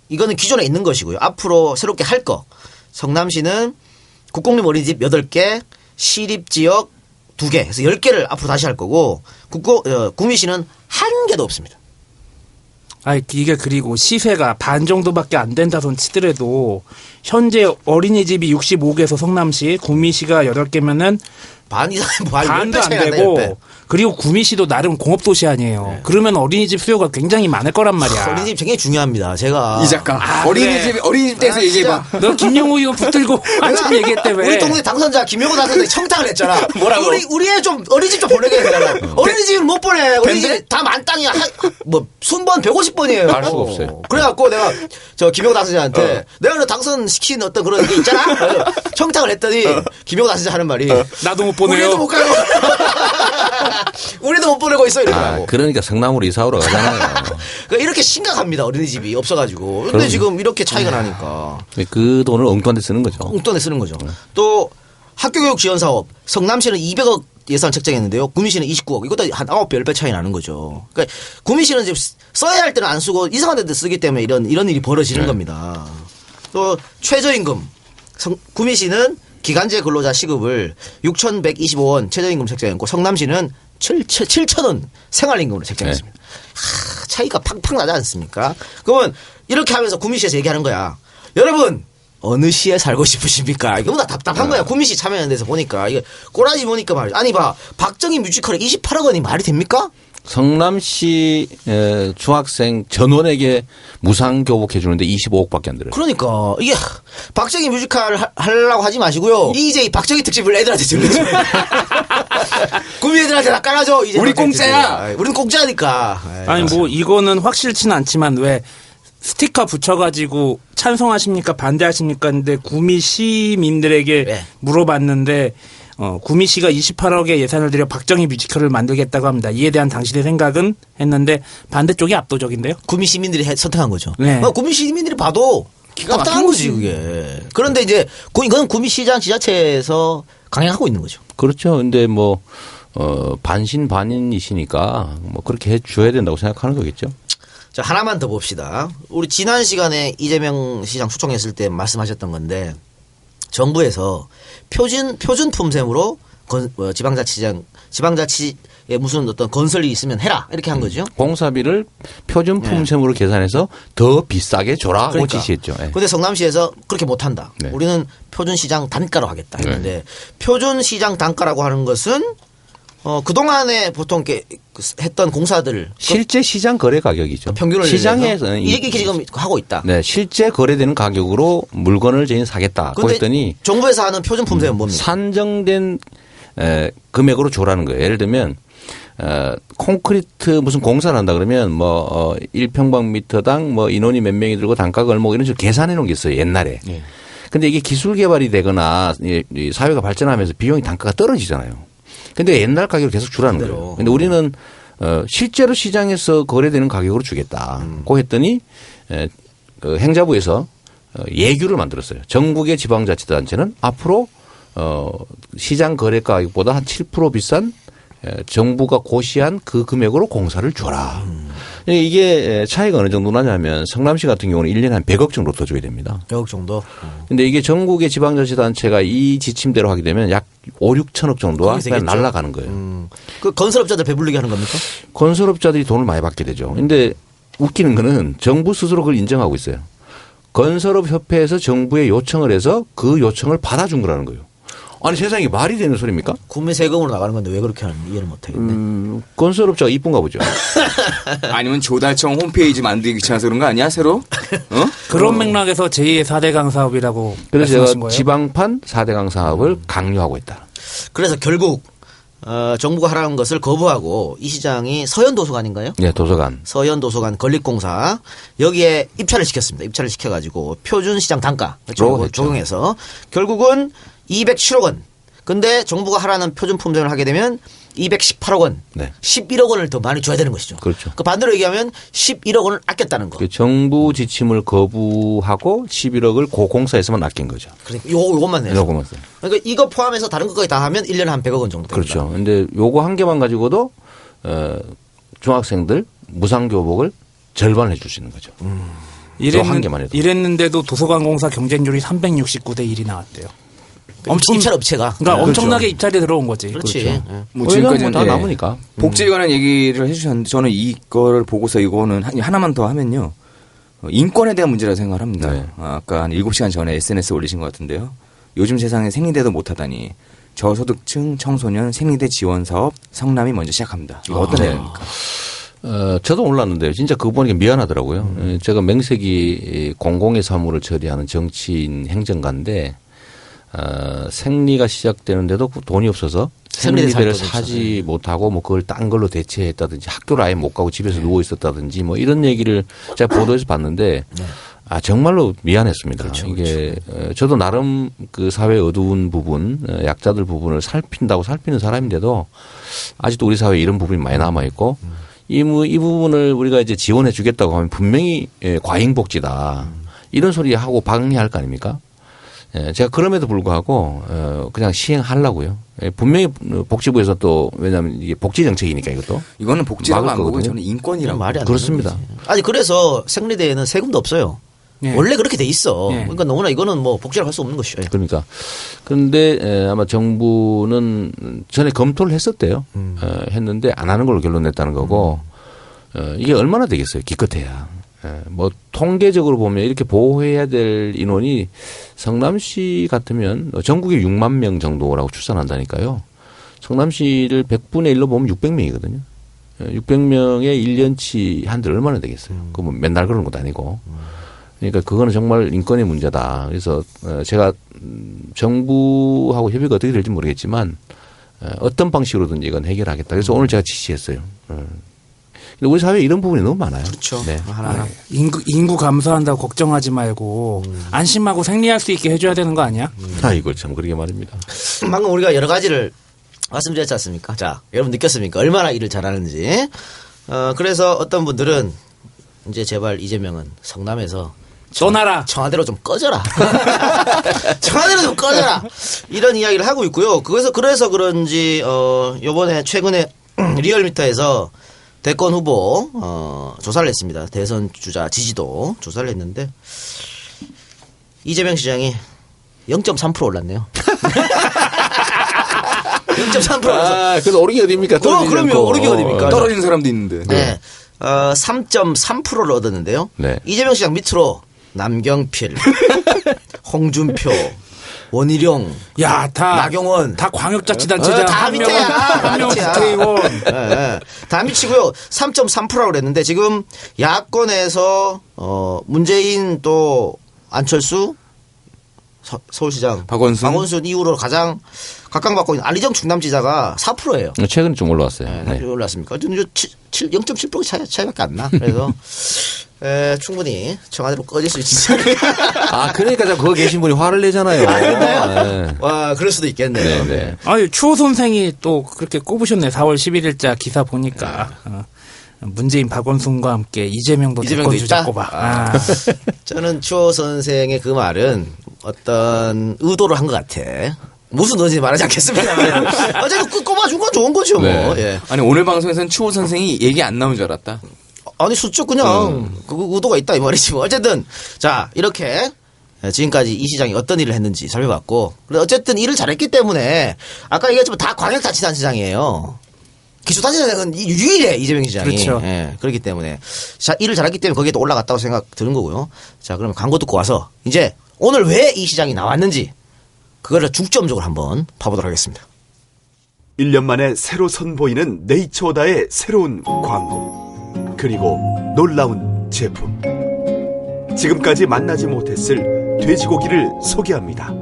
이거는 기존에 있는 것이고요. 앞으로 새롭게 할 거. 성남시는 국공립 어린이집 8개, 시립지역 2개, 그래서 10개를 앞으로 다시 할 거고, 구미시는 1개도 없습니다. 아니, 이게 그리고 시세가 반 정도밖에 안 된다 손 치더라도, 현재 어린이집이 65개에서 성남시, 구미시가 8개면은, 반도 안 되고, 그리고 구미시도 나름 공업도시 아니에요. 네. 그러면 어린이집 수요가 굉장히 많을 거란 말이야. 어린이집 굉장히 중요합니다. 제가. 이 작가. 어린이집 때에서 얘기해봐. 너 김영우 의원 붙들고 한참 얘기했다며. 우리 동네 당선자 김영우 당선자 청탁을 했잖아. 뭐라고? 우리 애 좀 어린이집 좀 보내게 해달라. 어린이집을 못 보내. 어린이집 다 만땅이야. 뭐 순번 150번이에요. 알 수가 없어요. 그래갖고 내가 저 김영우 당선자한테 내가 너 당선시킨 어떤 그런 게 있잖아. 청탁을 했더니 김영우 당선자 하는 말이 나도 못 보내요. 우리도 못 가요. 우리도 못 보내고 있어 이러더라고. 그러니까 성남으로 이사 오러 가잖아요. 그러니까 이렇게 심각합니다. 어린이집이 없어가지고. 근데 지금 이렇게 차이가 나니까. 그 돈을 엉뚱한 데 쓰는 거죠. 엉뚱한 데 쓰는 거죠. 또 학교교육 지원 사업. 성남시는 200억 예산 책정했는데요. 구미시는 29억. 이것도 한 9배, 10배 차이 나는 거죠. 그러니까 구미시는 이제 써야 할 때는 안 쓰고 이상한 데도 쓰기 때문에 이런 일이 벌어지는 겁니다. 또 최저임금. 구미시는 기간제 근로자 시급을 6,125원 최저임금 책정했고 성남시는 7,000원 생활임금으로 책정했습니다. 차이가 팍팍 나지 않습니까? 그러면 이렇게 하면서 구미시에서 얘기하는 거야. 여러분 어느 시에 살고 싶으십니까? 이거 다 답답한 거야. 구미시 참여하는 데서 보니까 이게 꼬라지 보니까 말이야. 아니 봐 박정희 뮤지컬에 28억 원이 말이 됩니까? 성남시 중학생 전원에게 무상 교복해 주는데 25억밖에 안 들어요. 그러니까 이게 박정희 뮤지컬 하려고 하지 마시고요. 이제 박정희 특집을 애들한테 들려줘. 구미 애들한테 다 깔아줘. 이제 우리 공짜야. 우리는 공짜니까. 아니 뭐 이거는 확실치는 않지만 왜 스티커 붙여가지고 찬성하십니까 반대하십니까 근데 구미 시민들에게 물어봤는데 구미시가 28억의 예산을 들여 박정희 뮤지컬을 만들겠다고 합니다. 이에 대한 당신의 생각은 했는데 반대쪽이 압도적인데요. 구미 시민들이 선택한 거죠. 네. 구미 시민들이 봐도 기가 막힌 거지 그게. 그런데 이제 이건 구미시장 지자체에서 강행하고 있는 거죠. 그렇죠. 근데 뭐 반신반인이시니까 뭐 그렇게 해 줘야 된다고 생각하는 거겠죠. 자, 하나만 더 봅시다. 우리 지난 시간에 이재명 시장 초청했을 때 말씀하셨던 건데 정부에서 표준 품셈으로 지방자치에 무슨 어떤 건설이 있으면 해라 이렇게 한 거죠. 공사비를 표준 품셈으로 계산해서 더 비싸게 줘라고 그러니까. 지시했죠. 그런데 성남시에서 그렇게 못한다. 네. 우리는 표준 시장 단가로 하겠다 했는데 표준 시장 단가라고 하는 것은 그동안에 보통 이렇게 했던 공사들 실제 시장 거래 가격이죠. 평균을 시장에서 이렇게 지금 하고 있다. 네, 실제 거래되는 가격으로 물건을 저희는 사겠다고 했더니 정부에서 하는 표준 품셈은 뭡니까? 산정된 금액으로 줘라는 거예요. 예를 들면 콘크리트 무슨 공사를 한다 그러면 뭐 1평방미터당 뭐 인원이 몇 명이 들고 단가가 얼마 이런 식으로 계산해 놓은 게 있어요. 옛날에. 근데 이게 기술 개발이 되거나 이 사회가 발전하면서 비용이 단가가 떨어지잖아요. 근데 옛날 가격을 계속 주라는 거예요. 근데 우리는 실제로 시장에서 거래되는 가격으로 주겠다고 했더니 그 행자부에서 예규를 만들었어요. 전국의 지방자치단체는 앞으로 시장 거래 가격보다 한 7% 비싼 정부가 고시한 그 금액으로 공사를 줘라. 이게 차이가 어느 정도 나냐면 성남시 같은 경우는 1년에 한 100억 정도 더 줘야 됩니다. 100억 정도. 근데 이게 전국의 지방자치단체가 이 지침대로 하게 되면 약 5, 6천억 정도가 그냥 날아가는 거예요. 그 건설업자들 배불리게 하는 겁니까? 건설업자들이 돈을 많이 받게 되죠. 근데 웃기는 거는 정부 스스로 그걸 인정하고 있어요. 건설업협회에서 정부에 요청을 해서 그 요청을 받아준 거라는 거예요. 아니 세상에 말이 되는 소리입니까? 국민 세금으로 나가는 건데 왜 그렇게 하는지 이해를 못하겠네. 건설업자가 이쁜가 보죠. 아니면 조달청 홈페이지 만들기 귀찮아서 그런 거 아니야 새로? 그런 맥락에서 제2의 4대강 사업이라고 그래서 말씀하신 제가 거예요? 지방판 4대강 사업을 강요하고 있다. 그래서 결국 정부가 하라는 것을 거부하고 이 시장이 서현도서관인가요? 네, 도서관. 서현도서관 건립공사 여기에 입찰을 시켰습니다. 입찰을 시켜가지고 표준시장 단가 적용해서 결국은 207억 원. 근데 정부가 하라는 표준 품종을 하게 되면 218억 원, 네. 11억 원을 더 많이 줘야 되는 것이죠. 그렇죠. 그 반대로 얘기하면 11억 원을 아꼈다는 거. 그 정부 지침을 거부하고 11억을 고공사에서만 아낀 거죠. 그러니까 요것만 내요. 요것만 써요. 그러니까 이거 포함해서 다른 것까지 다 하면 1년에 한 100억 원 정도 됩니다. 그렇죠. 근데 요거 한 개만 가지고도 중학생들 무상교복을 절반을 해줄 수 있는 거죠. 한 개만 해도. 이랬는데도 도서관공사 경쟁률이 369대 1이 나왔대요. 입찰 업체가. 그러니까 그렇죠. 엄청나게 입찰이 들어온 거지. 그렇지. 그렇죠. 뭐 지금까지는 지금까지는 다 남으니까. 복지에 관한 얘기를 해주셨는데 저는 이거를 보고서 이거는 하나만 더 하면요. 인권에 대한 문제라고 생각을 합니다. 네. 아까 한 7시간 전에 SNS 올리신 것 같은데요. 요즘 세상에 생리대도 못하다니 저소득층 청소년 생리대 지원 사업 성남이 먼저 시작합니다. 이거 어떤 내용입니까? 저도 몰랐는데요. 진짜 그거 보니까 미안하더라고요. 제가 명색이 공공의 사무를 처리하는 정치인 행정가인데 생리가 시작되는데도 돈이 없어서 생리대를 사지 못하고 뭐 그걸 딴 걸로 대체했다든지 학교를 아예 못 가고 집에서 누워 있었다든지 뭐 이런 얘기를 제가 보도에서 봤는데 정말로 미안했습니다. 그렇죠, 이게 저도 나름 그 사회 어두운 부분, 약자들 부분을 살피는 사람인데도 아직도 우리 사회에 이런 부분이 많이 남아 있고 이 부분을 우리가 이제 지원해 주겠다고 하면 분명히 과잉복지다. 이런 소리 하고 방해할 거 아닙니까? 제가 그럼에도 불구하고 그냥 시행하려고요. 분명히 복지부에서 또 왜냐하면 이게 복지 정책이니까 이것도 이거는 복지라고 안 보고 거거든요. 저는 인권이라고 말이 안 그렇습니다. 되는 거지. 아니 그래서 생리대에는 세금도 없어요. 예. 원래 그렇게 돼 있어. 예. 그러니까 너무나 이거는 뭐 복지라고 할 수 없는 것이죠. 그러니까 그런데 아마 정부는 전에 검토를 했었대요. 했는데 안 하는 걸로 결론 냈다는 거고 이게 얼마나 되겠어요. 기껏해야. 뭐 통계적으로 보면 이렇게 보호해야 될 인원이 성남시 같으면 전국에 6만 명 정도라고 추산한다니까요. 성남시를 100분의 1로 보면 600명이거든요. 600명의 1년치 한들 얼마나 되겠어요. 그거 뭐 맨날 그러는 것도 아니고. 그러니까 그거는 정말 인권의 문제다. 그래서 제가 정부하고 협의가 어떻게 될지 모르겠지만 어떤 방식으로든지 이건 해결하겠다. 그래서 오늘 제가 지시했어요. 근데 우리 사회에 이런 부분이 너무 많아요. 그렇죠. 네. 하나. 인구 감소한다고 걱정하지 말고 안심하고 생리할 수 있게 해줘야 되는 거 아니야? 이걸 참 그러게 말입니다. 방금 우리가 여러 가지를 말씀드렸지 않습니까? 자, 여러분 느꼈습니까? 얼마나 일을 잘하는지. 그래서 어떤 분들은 이제 제발 이재명은 성남에서 떠나라. 청와대로 좀 꺼져라. 청와대로 좀 꺼져라. 이런 이야기를 하고 있고요. 그래서 그런지 요번에 최근에 리얼미터에서 대권 후보 조사를 했습니다. 대선 주자 지지도 조사를 했는데 이재명 시장이 0.3% 올랐네요. 0.3% 올라서. 그래서 오르기 어디입니까? 그럼요. 오르기 어디입니까? 떨어진 사람도 있는데. 네. 3.3%를 얻었는데요. 네. 이재명 시장 밑으로 남경필, 홍준표, 원희룡, 야, 나경원. 다 광역자치단체장. 다 밑에야. 한명 밑에야. 국회의원. 네. 다 미치고요. 3.3%라고 그랬는데 지금 야권에서 문재인 또 안철수 서울시장 박원순 이후로 가장 각광받고 있는 안리정 충남지사가 4%예요. 최근에 좀 올라왔어요. 네. 올랐습니까? 0.7% 차이밖에 안 나. 그래서 충분히 청와대로 꺼질 수 있지 않을까. 그러니까 그거 계신 분이 화를 내잖아요. 네. 와, 그럴 수도 있겠네요. 네. 아니, 추호 선생이 또 그렇게 꼽으셨네. 4월 11일자 기사 보니까. 문재인 박원순과 함께 이재명도 대권 주자 꼽아. 저는 추호 선생의 그 말은 어떤 의도를 한 것 같아. 무슨 논지 말하지 않겠습니다만 어쨌든 꼽아준 건 좋은 거죠 뭐. 네. 예. 아니 오늘 방송에서는 추호 선생이 얘기 안 나온 줄 알았다. 아니 수적 그냥 그 의도가 있다 이 말이지 뭐. 어쨌든 자 이렇게 지금까지 이 시장이 어떤 일을 했는지 살펴봤고 그래 어쨌든 일을 잘했기 때문에 아까 얘기했지만 다 광역자치단체장이에요. 기초단체장은 유일해 이재명 시장이. 그렇죠. 예, 그렇기 때문에 자 일을 잘했기 때문에 거기에 또 올라갔다고 생각 드는 거고요. 자 그러면 광고 듣고 와서 이제 오늘 왜 이 시장이 나왔는지 그거를 중점적으로 한번 봐보도록 하겠습니다. 1년 만에 새로 선보이는 네이처오다의 새로운 광고 그리고 놀라운 제품 지금까지 만나지 못했을 돼지고기를 소개합니다.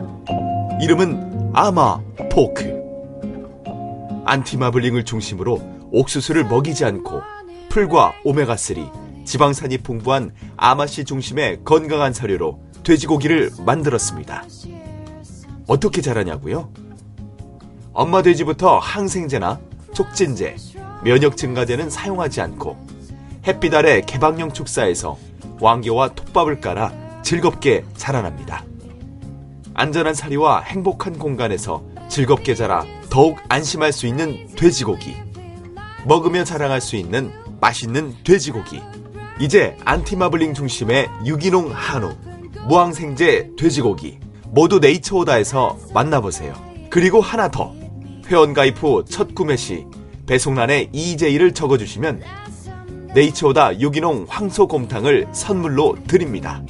이름은 아마 포크. 안티마블링을 중심으로 옥수수를 먹이지 않고 풀과 오메가3, 지방산이 풍부한 아마씨 중심의 건강한 사료로 돼지고기를 만들었습니다. 어떻게 자라냐고요? 엄마 돼지부터 항생제나 촉진제, 면역 증가제는 사용하지 않고 햇빛 아래 개방형 축사에서 왕겨와 톱밥을 깔아 즐겁게 자라납니다. 안전한 사료와 행복한 공간에서 즐겁게 자라 더욱 안심할 수 있는 돼지고기. 먹으며 자랑할 수 있는 맛있는 돼지고기. 이제 안티마블링 중심의 유기농 한우, 무항생제 돼지고기 모두 네이처오다에서 만나보세요. 그리고 하나 더. 회원가입 후 첫 구매 시 배송란에 EJ를 적어주시면 네이처오다 유기농 황소곰탕을 선물로 드립니다.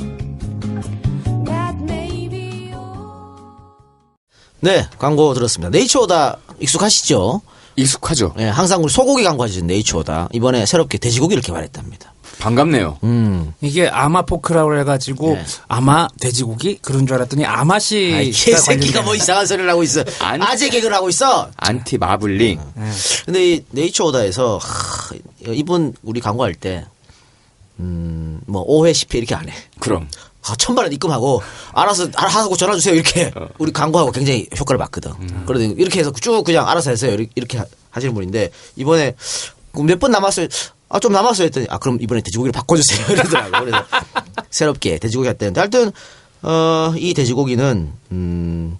네, 광고 들었습니다. 네이처오다 익숙하시죠? 익숙하죠. 네, 항상 우리 소고기 광고하시는 네이처오다. 이번에 새롭게 돼지고기를 개발했답니다. 반갑네요. 이게 아마 포크라고 해가지고 네. 아마 돼지고기 그런 줄 알았더니 아마씨. 아이 개새끼가 뭐 이상한 소리를 하고 있어. 아재 개그를 하고 있어. 안티마블링. 근데 이 네이처오다에서 이분 우리 광고할 때 뭐 5회 10회 이렇게 안 해. 그럼. 1,000만 원 입금하고 알아서 하고 전화 주세요 이렇게 우리 광고하고 굉장히 효과를 봤거든. 그래도 이렇게 해서 쭉 그냥 알아서 하세요 이렇게 하시는 분인데 이번에 몇 번 남았어요. 좀 남았어요 했더니 그럼 이번에 돼지고기를 바꿔주세요 이러더라고. 그래서 새롭게 돼지고기 했다는데 하여튼 이 돼지고기는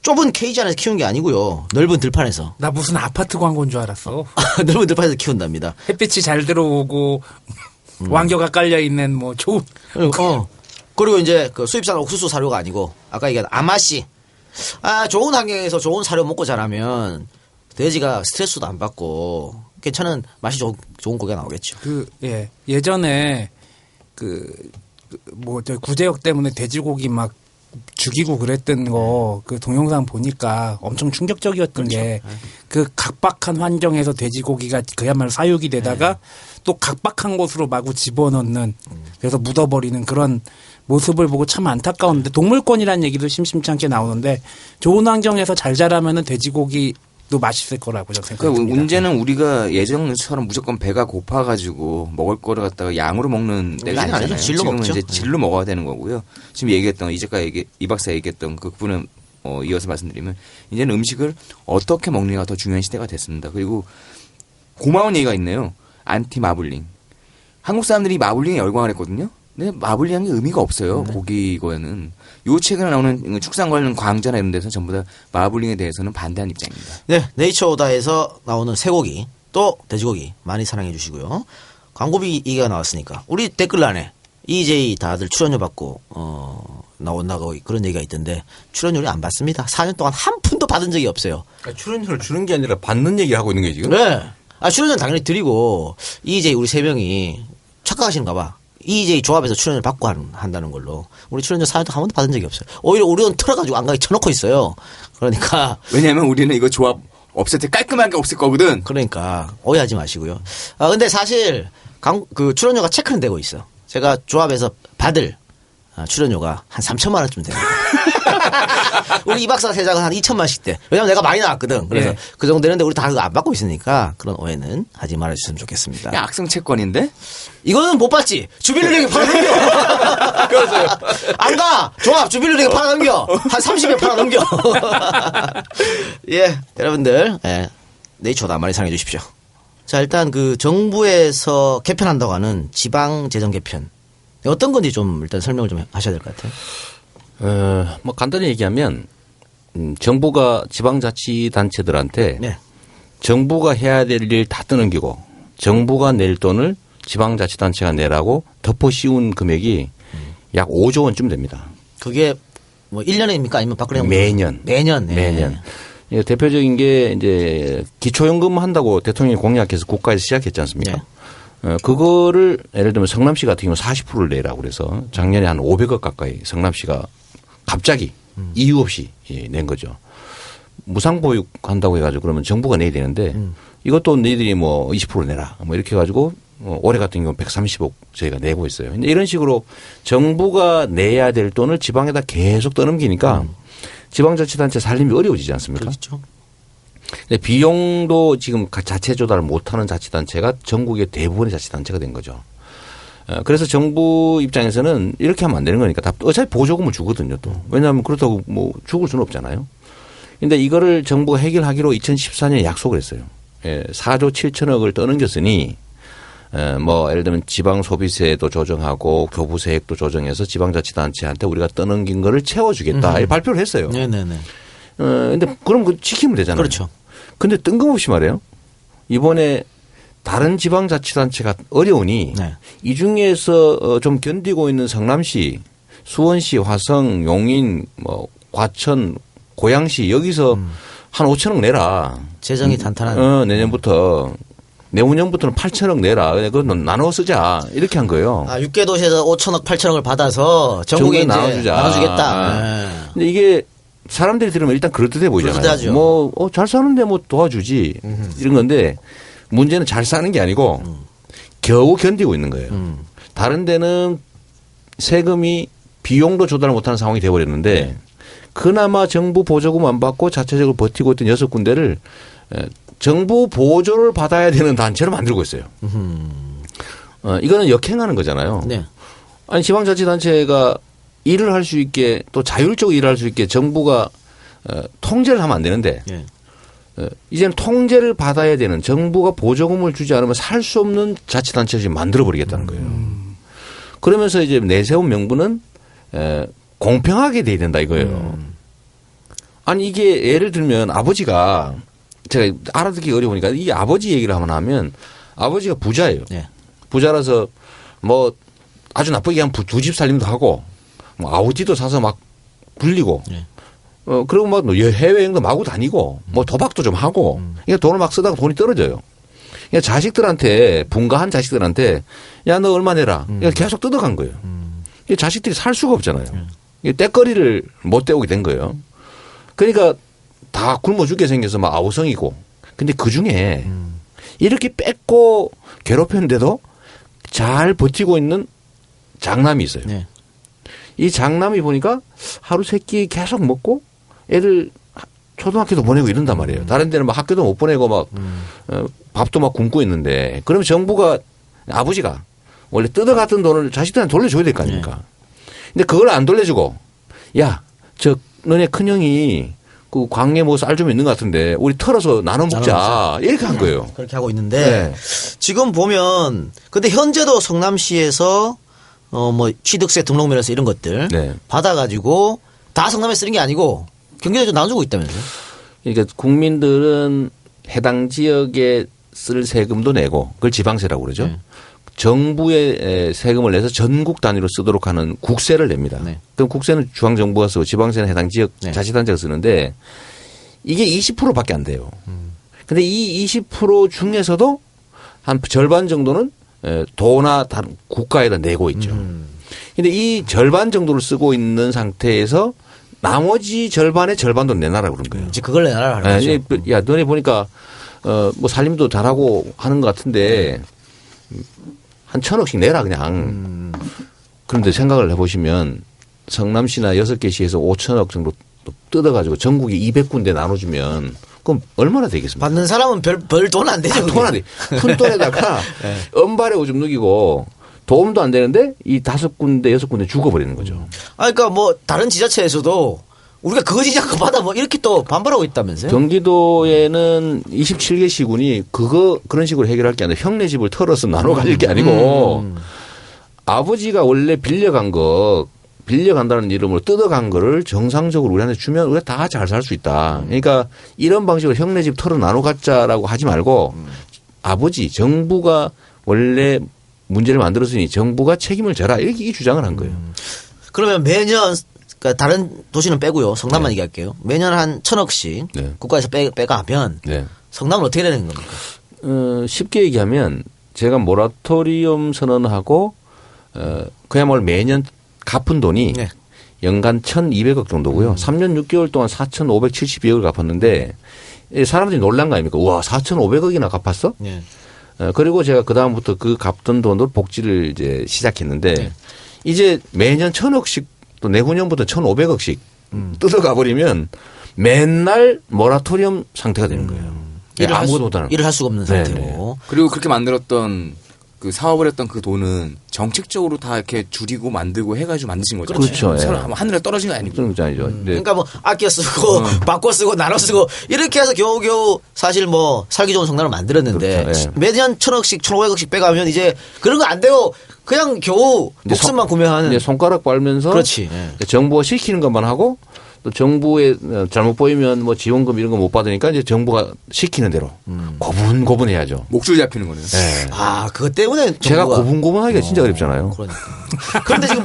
좁은 케이지 안에서 키우는 게 아니고요. 넓은 들판에서. 나 무슨 아파트 광고인 줄 알았어. 넓은 들판에서 키운답니다. 햇빛이 잘 들어오고 왕겨가 깔려 있는 뭐 좋은. 그리고 이제 그 수입산 옥수수 사료가 아니고 아까 얘기한 아마씨. 좋은 환경에서 좋은 사료 먹고 자라면 돼지가 스트레스도 안 받고 괜찮은 맛이 좋은 고기가 나오겠죠. 예전에 저 구제역 때문에 돼지고기 막 죽이고 그랬던 거 그 동영상 보니까 엄청 충격적이었던 게 그 각박한 환경에서 돼지고기가 그야말로 사육이 되다가 또 각박한 곳으로 마구 집어넣는 그래서 묻어버리는 그런 모습을 보고 참 안타까운데 동물권이라는 얘기도 심심찮게 나오는데 좋은 환경에서 잘 자라면은 돼지고기도 맛있을 거라고 저는 생각합니다. 그러니까 문제는 우리가 예전처럼 무조건 배가 고파가지고 먹을 거를 갖다가 양으로 먹는 때가 아니잖아요. 질로 지금은 먹죠. 이제 질로 먹어야 되는 거고요. 지금 얘기했던 이제까지 이 박사 얘기했던 그 부분은 이어서 말씀드리면 이제는 음식을 어떻게 먹느냐가 더 중요한 시대가 됐습니다. 그리고 고마운 얘기가 있네요. 안티마블링. 한국 사람들이 마블링에 열광을 했거든요. 근데 마블링이 의미가 없어요. 고기 이거에는. 요 최근에 나오는 축산 관련 광자나 이런 데서 전부 다 마블링에 대해서는 반대하는 입장입니다. 네, 네이처오다에서 나오는 쇠고기 또 돼지고기 많이 사랑해 주시고요. 광고비 얘기가 나왔으니까 우리 댓글란에 EJ 다들 출연료 받고 나온다고 그런 얘기가 있던데 출연료를 안 받습니다. 4년 동안 한 푼도 받은 적이 없어요. 출연료를 주는 게 아니라 받는 얘기 하고 있는 게 지금? 네. 출연료는 당연히 드리고 EJ 우리 3명이 착각하시는가 봐. EJ 조합에서 출연을 받고 한다는 걸로. 우리 출연료 4년 동안 한 번도 받은 적이 없어요. 오히려 우리 돈 털어가지고 안가게 쳐놓고 있어요. 그러니까. 왜냐면 우리는 이거 조합 없을 때 깔끔하게 없을 거거든. 그러니까 오해하지 마시고요. 근데 사실 그 출연료가 체크는 되고 있어. 제가 조합에서 받을 출연료가 한 3천만 원쯤 됩니다. 우리 이 박사 세자가 한 2천만씩 돼. 왜냐면 내가 많이 나왔거든. 그래서 그 정도 되는데 우리 다 그거 안 받고 있으니까 그런 오해는 하지 말아주셨으면 좋겠습니다. 야, 악성 채권인데? 이거는 못 받지. 주빌리에게 팔아넘겨. 그래서요. 안 가. 조합 주빌리에게 팔아넘겨. 한 30에 팔아넘겨. 예, 여러분들 네이처오다 많이 사랑해 주십시오. 자, 일단 그 정부에서 개편한다고 하는 지방 재정 개편. 어떤 건지 좀 일단 설명을 좀 하셔야 될 것 같아요. 뭐 간단히 얘기하면 정부가 지방자치단체들한테 네. 정부가 해야 될 일 다 떠넘기고 정부가 낼 돈을 지방자치단체가 내라고 덮어 씌운 금액이 약 5조 원쯤 됩니다. 그게 뭐 1년입니까? 아니면 박근혜 정부? 매년. 매년. 네. 매년. 예, 대표적인 게 이제 기초연금 한다고 대통령이 공약해서 국가에서 시작했지 않습니까? 네. 그거를 예를 들면 성남시 같은 경우 40%를 내라고 그래서 작년에 한 500억 가까이 성남시가 갑자기 이유 없이 낸 거죠. 무상보육 한다고 해가지고 그러면 정부가 내야 되는데 이것도 너희들이 뭐 20% 내라 뭐 이렇게 해가지고 올해 같은 경우 130억 저희가 내고 있어요. 근데 이런 식으로 정부가 내야 될 돈을 지방에다 계속 떠넘기니까 지방자치단체 살림이 어려워지지 않습니까? 그렇죠. 근데 비용도 지금 자체 조달을 못하는 자치단체가 전국의 대부분의 자치단체가 된 거죠. 그래서 정부 입장에서는 이렇게 하면 안 되는 거니까 어차피 보조금을 주거든요 또. 왜냐하면 그렇다고 뭐 죽을 수는 없잖아요. 근데 이거를 정부가 해결하기로 2014년에 약속을 했어요. 4조 7천억을 떠넘겼으니 뭐 예를 들면 지방 소비세도 조정하고 교부세액도 조정해서 지방자치단체한테 우리가 떠넘긴 거를 채워주겠다 이 발표를 했어요. 네네네. 근데 그럼 그 지키면 되잖아요. 그렇죠. 근데 뜬금없이 말이에요. 이번에 다른 지방자치단체가 어려우니 네. 이 중에서 좀 견디고 있는 성남시, 수원시, 화성, 용인, 뭐 과천, 고양시 여기서 한 5천억 내라. 재정이 탄탄한. 내년부터. 내후년부터는 8천억 내라. 그건 나눠 쓰자. 이렇게 한 거예요. 6개 도시에서 5천억, 8천억을 받아서 전국에 이제 나눠주겠다. 네. 근데 이게 사람들이 들으면 일단 그럴듯해 보이잖아요. 그럴듯하죠. 뭐, 잘 사는데 뭐 도와주지. 이런 건데 문제는 잘 사는 게 아니고 겨우 견디고 있는 거예요. 다른 데는 세금이 비용도 조달 못하는 상황이 되어버렸는데 그나마 정부 보조금 안 받고 자체적으로 버티고 있던 6군데를 정부 보조를 받아야 되는 단체로 만들고 있어요. 이거는 역행하는 거잖아요. 네. 아니 지방자치단체가 일을 할 수 있게 또 자율적으로 일을 할 수 있게 정부가 통제를 하면 안 되는데 네. 이제는 통제를 받아야 되는 정부가 보조금을 주지 않으면 살 수 없는 자치단체를 지금 만들어버리겠다는 거예요. 그러면서 이제 내세운 명분은 공평하게 돼야 된다 이거예요. 아니 이게 예를 들면 아버지가 제가 알아듣기 어려우니까 이 아버지 얘기를 하면 아버지가 부자예요. 네. 부자라서 뭐 아주 나쁘게 한 두 집 살림도 하고 뭐 아우디도 사서 막 굴리고 네. 그리고 막 해외여행도 마구 다니고 뭐 도박도 좀 하고 그러니까 돈을 막 쓰다가 돈이 떨어져요. 그러니까 자식들한테 분가한 자식들한테 야 너 얼마 내라. 그러니까 계속 뜯어간 거예요. 자식들이 살 수가 없잖아요. 떼거리를 못 떼오게 된 거예요. 그러니까 다 굶어 죽게 생겨서 막 아우성이고. 근데 그 중에 이렇게 뺏고 괴롭혔는데도 잘 버티고 있는 장남이 있어요. 네. 이 장남이 보니까 하루 세 끼 계속 먹고 애들 초등학교도 보내고 이런단 말이에요. 다른 데는 막 학교도 못 보내고 막 밥도 막 굶고 있는데 그러면 정부가 아버지가 원래 뜯어갔던 돈을 자식들한테 돌려줘야 될 거 아닙니까? 근데 그걸 안 돌려주고 야, 저 너네 큰형이 그 광에 뭐 쌀 좀 있는 것 같은데 우리 털어서 나눠 먹자 이렇게 한 거예요. 그렇게 하고 있는데 지금 보면 근데 현재도 성남시에서 뭐 취득세 등록면에서 이런 것들 받아가지고 다 성남에 쓰는 게 아니고 경기도에 좀 나눠주고 있다면서요? 그러니까 국민들은 해당 지역에 쓸 세금도 내고 그걸 지방세라고 그러죠. 정부에 세금을 내서 전국 단위로 쓰도록 하는 국세를 냅니다. 그럼 국세는 중앙정부가 쓰고 지방세는 해당 지역 자치단체가 쓰는데 이게 20%밖에 안 돼요. 근데 이 20% 중에서도 한 절반 정도는 도나 다른 국가에다 내고 있죠. 근데 이 절반 정도를 쓰고 있는 상태에서 나머지 절반의 절반도 내놔라 그런 거예요. 이제 그걸 내놔라 하는 거죠. 야, 너네 보니까 뭐 살림도 잘하고 하는 것 같은데 한 1,000억씩 내라 그냥. 그런데 생각을 해보시면 성남시나 6개 시에서 5천억 정도 뜯어가지고 전국에 200군데 나눠주면 그럼 얼마나 되겠습니까? 받는 사람은 별 돈 안 되죠. 돈 안 돼. 큰 돈에다가 은발에 오줌 누기고 도움도 안 되는데 이 5군데 6군데 죽어버리는 거죠. 그러니까 뭐 다른 지자체에서도 우리가 그거 지지 않고 받아 뭐 이렇게 또 반발하고 있다면서요? 경기도에는 27개 시군이 그런 식으로 해결할 게 아니라 형네 집을 털어서 나눠 가질 게 아니고 아버지가 원래 빌려간 거 빌려간다는 이름으로 뜯어간 거를 정상적으로 우리한테 주면 우리가 다 잘 살 수 있다. 그러니까 이런 방식으로 형네 집 털어 나눠 갖자라고 하지 말고 아버지 정부가 원래 문제를 만들었으니 정부가 책임을 져라 이렇게 주장을 한 거예요. 그러면 매년 그러니까 다른 도시는 빼고요. 성남만 얘기할게요. 매년 한 1,000억씩 국가에서 빼가면 성남은 어떻게 되는 겁니까? 쉽게 얘기하면 제가 모라토리엄 선언하고 그야말로 매년 갚은 돈이 연간 1,200억 정도고요. 3년 6개월 동안 4,572억을 갚았는데 사람들이 놀란 거 아닙니까? 우와 4,500억이나 갚았어? 그리고 제가 그다음부터 그 갚던 돈으로 복지를 이제 시작했는데 이제 매년 1,000억씩 또 내후년부터 1,500억씩 뜯어가 버리면 맨날 모라토리엄 상태가 되는 거예요. 아무것도 못하는. 일을 할 수가 없는 상태고. 네네. 그리고 그렇게 만들었던 그 사업을 했던 그 돈은 정책적으로 다 이렇게 줄이고 만들고 해가지고 만드신 거죠. 그렇죠. 하늘에 떨어진 거 아니고. 그런 거 아니죠. 그러니까 뭐 아껴 쓰고 바꿔 쓰고 나눠 쓰고 이렇게 해서 겨우겨우 사실 뭐 살기 좋은 성남을 만들었는데 그렇죠. 매년 1,000억씩 1,500억씩 빼가면 이제 그런 거 안 되고 그냥 겨우 목숨만 구매하는. 이제 손가락 빨면서 그렇지. 정부가 시키는 것만 하고 또 정부에 잘못 보이면 뭐 지원금 이런 거 못 받으니까 이제 정부가 시키는 대로 고분고분해야죠. 목줄 잡히는 거네요. 네. 아, 그것 때문에 제가 고분고분하기가 진짜 어렵잖아요. 그러니까. 그런데 지금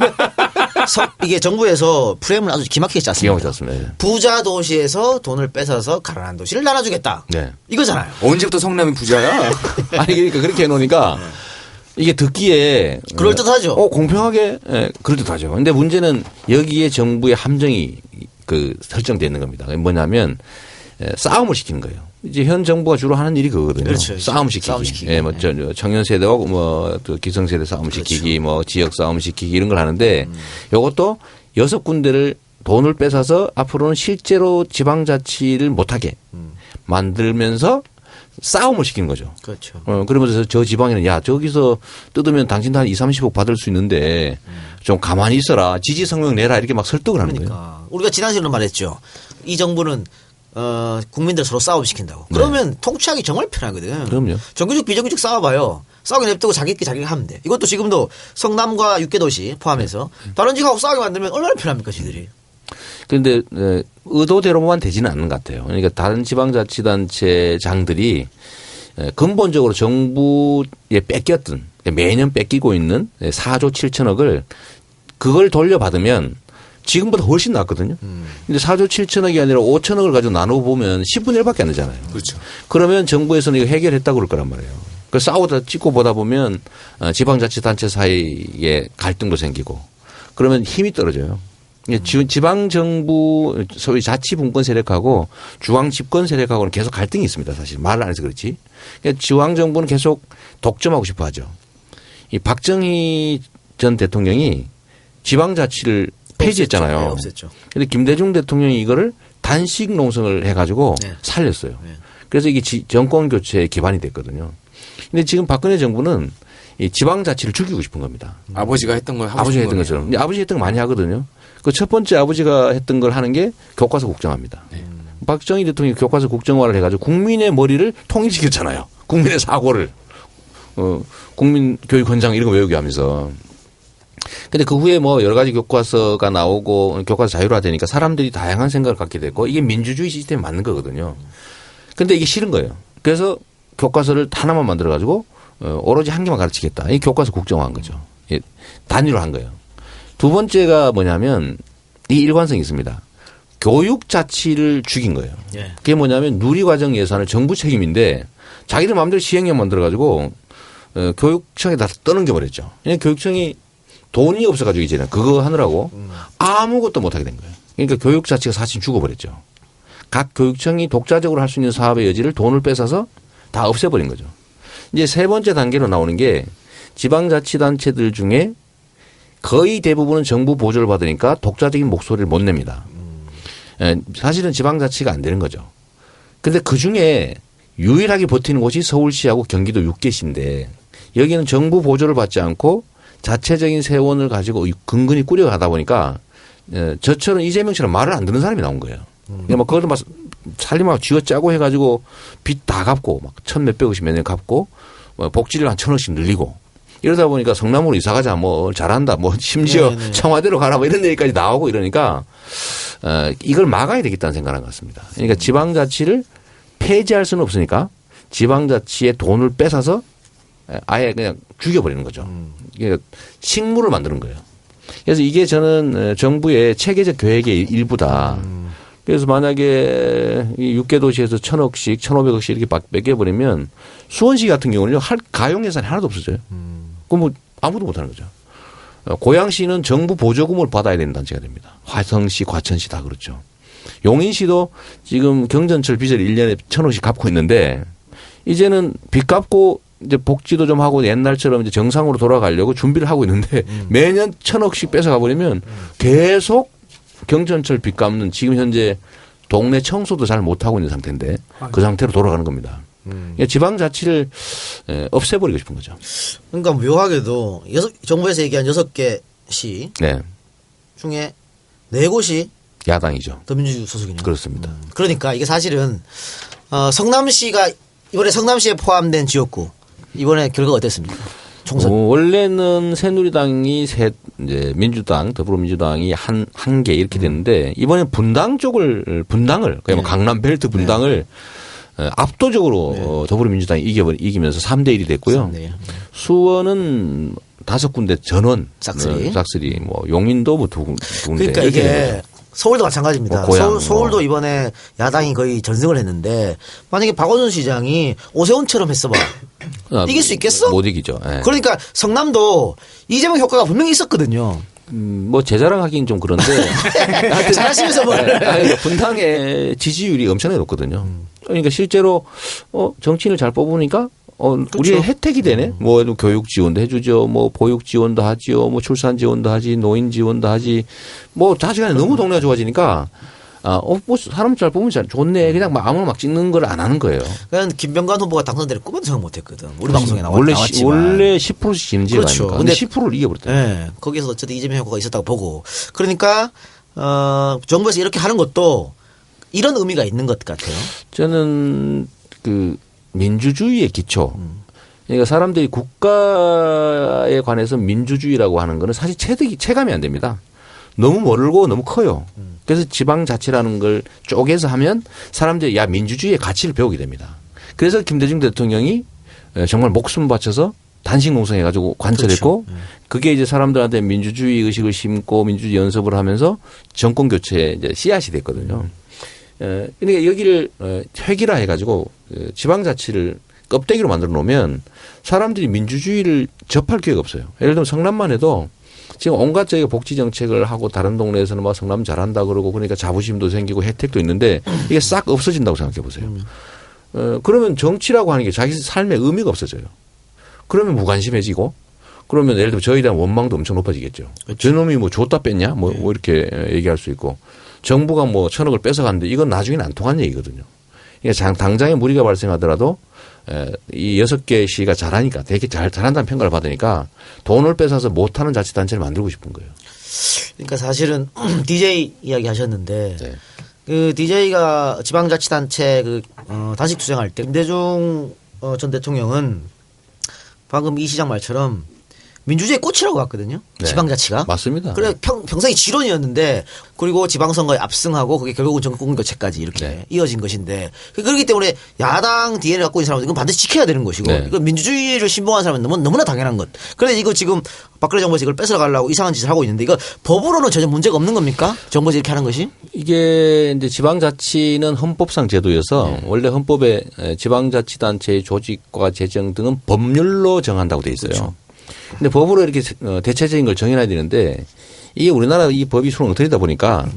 이게 정부에서 프레임을 아주 기막히게 짰습니다. 기막히게 짰습니다. 부자 도시에서 돈을 뺏어서 가난한 도시를 나눠주겠다. 네. 이거잖아요. 언제부터 성남이 부자야? 아니 그러니까 그렇게 해놓으니까 이게 듣기에 그럴듯하죠. 공평하게 그럴듯하죠. 근데 문제는 여기에 정부의 함정이 설정되어 있는 겁니다. 뭐냐면 싸움을 시키는 거예요. 이제 현 정부가 주로 하는 일이 그거거든요. 그렇죠. 싸움 시키기. 예, 뭐 청년 세대하고 뭐 또 기성 세대 싸움 시키기, 그렇죠. 뭐 지역 싸움 시키기 이런 걸 하는데 이것도 6군데를 돈을 뺏어서 앞으로는 실제로 지방자치를 못하게 만들면서 싸움을 시키는 거죠. 그렇죠. 그러면서 저 지방에는 야 저기서 뜯으면 당신도 한 20, 30억 받을 수 있는데 좀 가만히 있어라. 지지 성명 내라 이렇게 막 설득을 하는 거예요. 우리가 지난 시간에 말했죠. 이 정부는 국민들 서로 싸움 시킨다고. 그러면 통치하기 정말 편하거든. 그럼요. 정규직 비정규직 싸워봐요. 싸우게 냅두고 자기끼리 자기가 하면 돼. 이것도 지금도 성남과 6개 도시 포함해서 다른 지역하고 싸우게 만들면 얼마나 편합니까, 지들이. 그런데 의도대로만 되지는 않는 것 같아요. 그러니까 다른 지방자치단체장들이 근본적으로 정부에 뺏겼던 매년 뺏기고 있는 4조 7천억을 그걸 돌려받으면 지금보다 훨씬 낫거든요. 근데 4조 7천억이 아니라 5천억을 가지고 나눠보면 10분의 1밖에 안 되잖아요. 그렇죠. 그러면 정부에서는 이거 해결했다고 그럴 거란 말이에요. 그래서 싸우다 찍고 보다 보면 지방자치단체 사이에 갈등도 생기고 그러면 힘이 떨어져요. 지방정부 소위 자치분권 세력하고 중앙집권 세력하고는 계속 갈등이 있습니다. 사실 말을 안 해서 그렇지. 그러니까 중앙정부는 계속 독점하고 싶어 하죠. 이 박정희 전 대통령이 지방자치를 폐지했잖아요. 그런데 김대중 대통령이 이거를 단식 농성을 해가지고 살렸어요. 그래서 이게 정권 교체의 기반이 됐거든요. 근데 지금 박근혜 정부는 이 지방자치를 죽이고 싶은 겁니다. 아버지가 했던 걸 하고 아버지가 했던 것처럼. 근데 아버지가 했던 거 많이 하거든요. 그 첫 번째 아버지가 했던 걸 하는 게 교과서 국정화입니다. 박정희 대통령이 교과서 국정화를 해가지고 국민의 머리를 통일시켰잖아요. 국민의 사고를. 국민 교육 현장 이런 거 외우게 하면서. 근데 그 후에 뭐 여러 가지 교과서가 나오고 교과서 자율화되니까 사람들이 다양한 생각을 갖게 됐고 이게 민주주의 시스템에 맞는 거거든요. 근데 이게 싫은 거예요. 그래서 교과서를 하나만 만들어가지고 오로지 한 개만 가르치겠다. 이 교과서 국정화한 거죠. 단위로 한 거예요. 두 번째가 뭐냐면 이 일관성이 있습니다. 교육 자치를 죽인 거예요. 그게 뭐냐면 누리과정 예산을 정부 책임인데 자기들 마음대로 시행령 만들어가지고 교육청에다 떠넘겨버렸죠. 교육청이 돈이 없어가지고 이제는 그거 하느라고 아무것도 못하게 된 거예요. 그러니까 교육 자치가 사실 죽어버렸죠. 각 교육청이 독자적으로 할 수 있는 사업의 여지를 돈을 뺏어서 다 없애버린 거죠. 이제 세 번째 단계로 나오는 게 지방자치단체들 중에 거의 대부분은 정부 보조를 받으니까 독자적인 목소리를 못 냅니다. 사실은 지방자치가 안 되는 거죠. 근데 그중에 유일하게 버티는 곳이 서울시하고 경기도 6개시인데 여기는 정부 보조를 받지 않고 자체적인 세원을 가지고 근근히 꾸려가다 보니까 저처럼 이재명처럼 말을 안 듣는 사람이 나온 거예요. 그러니까 막 그것도 막 살림하고 쥐어짜고 해가지고 빚 다 갚고 막 1,000몇백억씩 매년 갚고 복지를 한 1,000억씩 늘리고 이러다 보니까 성남으로 이사 가자 뭐 잘한다 뭐 심지어 네네. 청와대로 가라 뭐 이런 얘기까지 나오고 이러니까 이걸 막아야 되겠다는 생각을 한 것 같습니다. 그러니까 지방자치를 폐지할 수는 없으니까 지방자치의 돈을 뺏어서 아예 그냥 죽여버리는 거죠. 이게 식물을 만드는 거예요. 그래서 이게 저는 정부의 체계적 계획의 일부다. 그래서 만약에 이 6개 도시에서 1,000억씩 1,500억씩 이렇게 뺏겨버리면 수원시 같은 경우는요 가용 예산이 하나도 없어져요. 그럼 뭐 아무도 못하는 거죠. 고양시는 정부 보조금을 받아야 되는 단체가 됩니다. 화성시, 과천시 다 그렇죠. 용인시도 지금 경전철 빚을 1년에 1,000억씩 갚고 있는데 이제는 빚 갚고 이제 복지도 좀 하고 옛날처럼 이제 정상으로 돌아가려고 준비를 하고 있는데 매년 1,000억씩 뺏어가 버리면 계속 경전철 빚 갚는 지금 현재 동네 청소도 잘 못하고 있는 상태인데 그 상태로 돌아가는 겁니다. 그러니까 지방자치를 없애버리고 싶은 거죠. 그러니까 묘하게도 정부에서 얘기한 6개 시 네. 중에 4곳이 야당이죠. 더민주 소속이네요. 그렇습니다. 그러니까 이게 사실은 성남시가 이번에 성남시에 포함된 지역구 이번에 결과가 어땠습니까? 총선. 원래는 새누리당이 이제 민주당, 더불어민주당이 한 개 이렇게 됐는데 이번엔 분당을 그냥 뭐 강남 벨트 분당을 압도적으로 더불어민주당이 이기면서 3대1이 됐고요. 3대1. 수원은 5군데 전원 싹쓸이 뭐 용인도 뭐 2군데. 그러니까 이게 서울도 마찬가지입니다. 고향, 서울도 이번에 야당이 거의 전승을 했는데 만약에 박원순 시장이 오세훈처럼 했어봐. 이길 수 있겠어? 못 이기죠. 네. 그러니까 성남도 이재명 효과가 분명히 있었거든요. 뭐 제 자랑하기는 좀 그런데 잘하시면서 뭘. 분당의 지지율이 엄청나게 높거든요. 그러니까 실제로 정치인을 잘 뽑으니까 우리의 혜택이 되네. 뭐 교육 지원도 해주죠. 뭐 보육 지원도 하지요. 뭐 출산 지원도 하지. 노인 지원도 하지. 뭐 자식간에 너무 동네가 좋아지니까 뭐 사람 잘 뽑으면 잘 좋네. 그냥 막 아무나 막 찍는 걸 안 하는 거예요. 그냥 김병관 후보가 당선될 꿈에도 생각 못했거든. 우리 방송에 나왔지만. 원래 10%씩 지는 그렇죠. 아닙니까? 근데 10%를 이겨버렸다. 네. 거기서 어쨌든 이재명 효과가 있었다고 보고. 그러니까 정부에서 이렇게 하는 것도 이런 의미가 있는 것 같아요. 저는 민주주의의 기초. 그러니까 사람들이 국가에 관해서 민주주의라고 하는 거는 사실 체감이 안 됩니다. 너무 멀고 너무 커요. 그래서 지방자치라는 걸 쪼개서 하면 사람들이 민주주의의 가치를 배우게 됩니다. 그래서 김대중 대통령이 정말 목숨 바쳐서 단식농성해가지고 관철했고 그렇죠. 그게 이제 사람들한테 민주주의 의식을 심고 민주주의 연습을 하면서 정권 교체의 이제 씨앗이 됐거든요. 그러니까 여기를 획일화 해가지고 지방자치를 껍데기로 만들어 놓으면 사람들이 민주주의를 접할 기회가 없어요. 예를 들면 성남만 해도 지금 온갖 저희가 복지 정책을 하고 다른 동네에서는 막 성남 잘한다 그러고 그러니까 자부심도 생기고 혜택도 있는데 이게 싹 없어진다고 생각해 보세요. 그러면 정치라고 하는 게 자기 삶의 의미가 없어져요. 그러면 무관심해지고 그러면 예를 들면 저희에 대한 원망도 엄청 높아지겠죠. 그렇죠. 저놈이 뭐 줬다 뺐냐 뭐 이렇게 얘기할 수 있고 정부가 뭐 1,000억을 뺏어갔는데 이건 나중에는 안 통한 얘기거든요. 그러니까 당장에 무리가 발생하더라도 이 6개 시가 잘하니까 되게 잘한다는 평가를 받으니까 돈을 뺏어서 못하는 자치단체를 만들고 싶은 거예요. 그러니까 사실은 DJ 이야기 하셨는데 네. 그 DJ가 지방자치단체 단식 투쟁할 때 김대중 전 대통령은 방금 이 시장 말처럼 민주주의의 꽃이라고 봤거든요. 네. 지방자치가. 맞습니다. 그래 평생이 지론이었는데 그리고 지방선거에 압승하고 그게 결국은 정권 교체까지 이렇게 네. 이어진 것인데 그렇기 때문에 야당 DNA를 갖고 있는 사람은 이건 반드시 지켜야 되는 것이고 네. 이건 민주주의를 신봉하는 사람은 너무나 당연한 것. 그런데 이거 지금 박근혜 정부에서 이걸 뺏어가려고 이상한 짓을 하고 있는데 이거 법으로는 전혀 문제가 없는 겁니까? 정부에서 이렇게 하는 것이? 이게 이제 지방자치는 헌법상 제도여서 원래 헌법에 지방자치단체의 조직과 재정 등은 법률로 정한다고 돼 있어요. 그렇죠. 근데 법으로 이렇게 대체적인 걸 정해놔야 되는데 이게 우리나라 이 법이 수는 엉터리다 보니까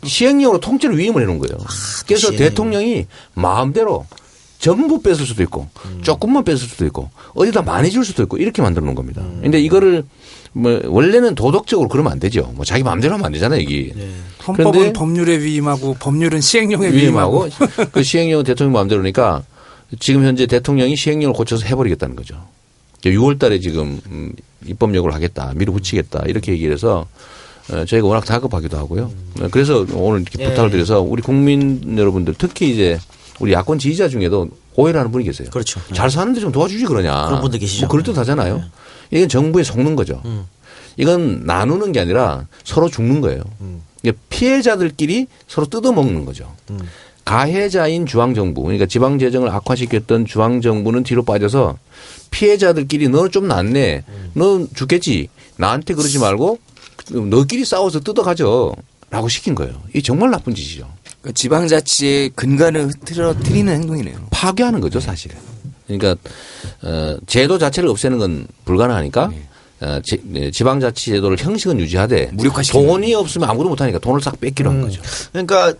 시행령으로 통째로 위임을 해놓은 거예요. 그래서 대통령이 마음대로 전부 뺏을 수도 있고 조금만 뺏을 수도 있고 어디다 많이 줄 수도 있고 이렇게 만들어 놓은 겁니다. 근데 이거를 뭐 원래는 도덕적으로 그러면 안 되죠. 뭐 자기 마음대로 하면 안 되잖아요, 이게. 네. 헌법은 법률에 위임하고 법률은 시행령에 위임하고 그 시행령은 대통령 마음대로니까 지금 현재 대통령이 시행령을 고쳐서 해버리겠다는 거죠. 6월 달에 지금 입법력을 하겠다, 밀어붙이겠다 이렇게 얘기를 해서 저희가 워낙 다급하기도 하고요. 그래서 오늘 이렇게 부탁을 드려서 우리 국민 여러분들 특히 이제 우리 야권 지지자 중에도 오해를 하는 분이 계세요. 그렇죠. 잘 사는데 좀 도와주지 그러냐. 그런 분들 계시죠. 뭐 그럴듯하잖아요. 이건 정부에 속는 거죠. 이건 나누는 게 아니라 서로 죽는 거예요. 이게 피해자들끼리 서로 뜯어먹는 거죠. 가해자인 중앙정부, 그러니까 지방재정을 악화시켰던 중앙정부는 뒤로 빠져서 피해자들끼리 너는 좀 낫네. 넌 죽겠지. 나한테 그러지 말고 너끼리 싸워서 뜯어가죠. 라고 시킨 거예요. 이게 정말 나쁜 짓이죠. 그러니까 지방자치의 근간을 흐트러뜨리는 행동이네요. 파괴하는 거죠, 사실은. 그러니까 제도 자체를 없애는 건 불가능하니까 지방자치 제도를 형식은 유지하되 무력화시키는 돈이 없으면 아무도 못하니까 돈을 싹 뺏기로 한 거죠. 그러니까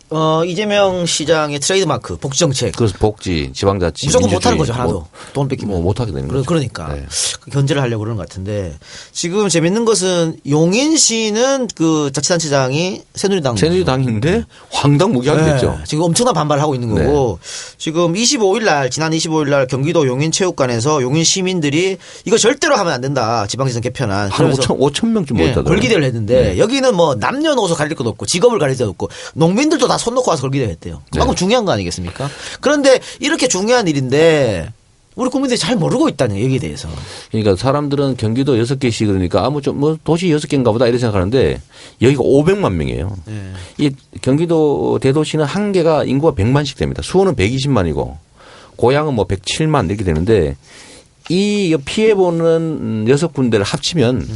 이재명 시장의 트레이드마크 복지 정책. 그래서 복지, 지방자치, 무조건 민주주의, 못하는 거죠. 하나도. 돈 뺏기면. 못하게 되는 거죠. 그러니까 네. 견제를 하려고 그러는 것 같은데 지금 재밌는 것은 용인시는 그 자치단체장이 새누리당인데 황당무계하게 됐죠. 지금 엄청난 반발을 하고 있는 거고 지금 25일 날 지난 25일 날 경기도 용인체육관에서 용인 시민들이 이거 절대로 하면 안 된다. 지방재정 개편안. 한 5천 명쯤 모였다더라고요. 걸기대를 했는데 여기는 뭐 남녀노소 가릴 것도 없고 직업을 가릴 것도 없고 농민들도 다 손 놓고 와서 걸기대를 했대요. 그만큼 중요한 거 아니겠습니까? 그런데 이렇게 중요한 일인데 우리 국민들이 잘 모르고 있다는 여기에 대해서. 그러니까 사람들은 경기도 6개시 그러니까 뭐 도시 6개인가 보다 이렇게 생각하는데 여기가 500만 명이에요. 이 경기도 대도시는 한 개가 인구가 100만씩 됩니다. 수원은 120만이고 고양은 뭐 107만 이렇게 되는데 이 피해보는 6군데를 합치면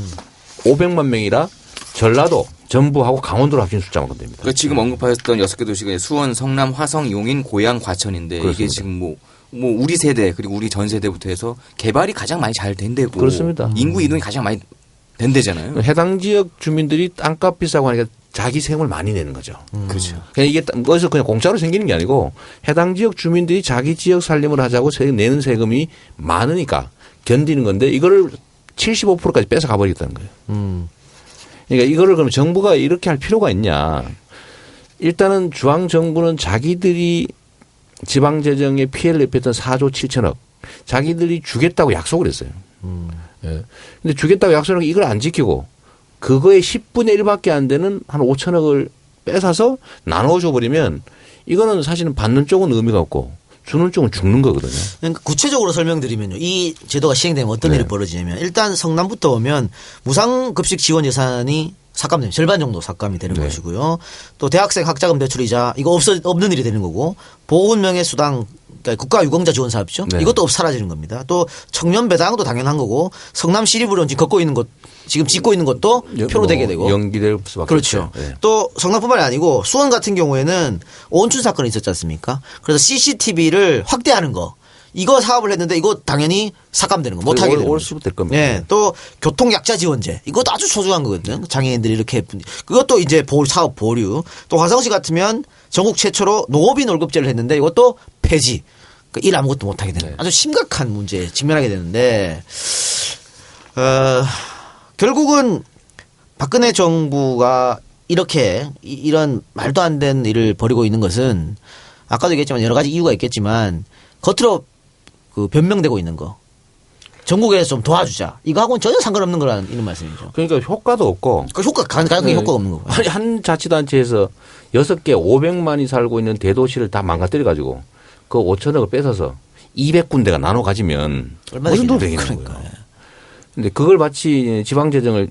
500만 명이라 전라도, 전부하고 강원도를 합친 숫자만큼 됩니다. 그러니까 지금 언급하셨던 6개 도시가 수원, 성남, 화성, 용인, 고양, 과천인데 그렇습니다. 이게 지금 뭐 우리 세대 그리고 우리 전 세대부터 해서 개발이 가장 많이 잘 된 데고 그렇습니다. 인구 이동이 가장 많이 된 데잖아요. 해당 지역 주민들이 땅값 비싸고 하니까 자기 세금을 많이 내는 거죠. 그렇죠. 그냥 이게 어디서 그냥 공짜로 생기는 게 아니고 해당 지역 주민들이 자기 지역 살림을 하자고 내는 세금이 많으니까 견디는 건데 이거를 75%까지 뺏어 가버리겠다는 거예요. 그러니까 이거를 그럼 정부가 이렇게 할 필요가 있냐. 일단은 중앙정부는 자기들이 지방재정에 피해를 입혔던 4조 7천억 자기들이 주겠다고 약속을 했어요. 예. 근데 주겠다고 약속을 이걸 안 지키고 그거의 10분의 1밖에 안 되는 한 5천억을 뺏어서 나눠줘 버리면 이거는 사실은 받는 쪽은 의미가 없고 주는 쪽은 죽는 거거든요. 그러니까 구체적으로 설명드리면요. 이 제도가 시행되면 어떤 일이 벌어지냐면 일단 성남부터 오면 무상급식 지원 예산이 삭감됩니다. 절반 정도 삭감이 되는 것이고요. 또 대학생 학자금 대출이자 이거 없는 일이 되는 거고 보훈명예수당 그러니까 국가유공자 지원 사업이죠. 이것도 사라지는 겁니다. 또 청년 배당도 당연한 거고 성남 시립으로 지금 짓고 있는 것도 표로 되게 되고 연기될 수밖에 그렇죠. 없죠. 네. 또 성남뿐만이 아니고 수원 같은 경우에는 오온춘 사건이 있었지 않습니까? 그래서 CCTV를 확대하는 거. 이거 사업을 했는데 이거 당연히 삭감되는 거 못하게 되는 올 수도 될 겁니다. 네. 또 교통약자 지원제 이것도 아주 소중한 거거든요. 장애인들이 이렇게 그것도 이제 사업 보류. 또 화성시 같으면 전국 최초로 농업인 월급제를 했는데 이것도 폐지. 그러니까 일 아무것도 못하게 되는 아주 심각한 문제에 직면하게 되는데 결국은 박근혜 정부가 이렇게 이런 말도 안 되는 일을 벌이고 있는 것은 아까도 얘기했지만 여러 가지 이유가 있겠지만 겉으로 그 변명되고 있는 거. 전국에서 좀 도와주자. 이거하고는 전혀 상관없는 거라는 이런 말씀이죠. 그러니까 효과도 없고. 그러니까 가능하게 효과가 없는 거고. 아니, 한 자치단체에서 6개 500만이 살고 있는 대도시를 다 망가뜨려 가지고 그 5천억을 뺏어서 200군데가 나눠 가지면 무슨 돈이 되겠는 거예요. 근데 그걸 마치 지방재정을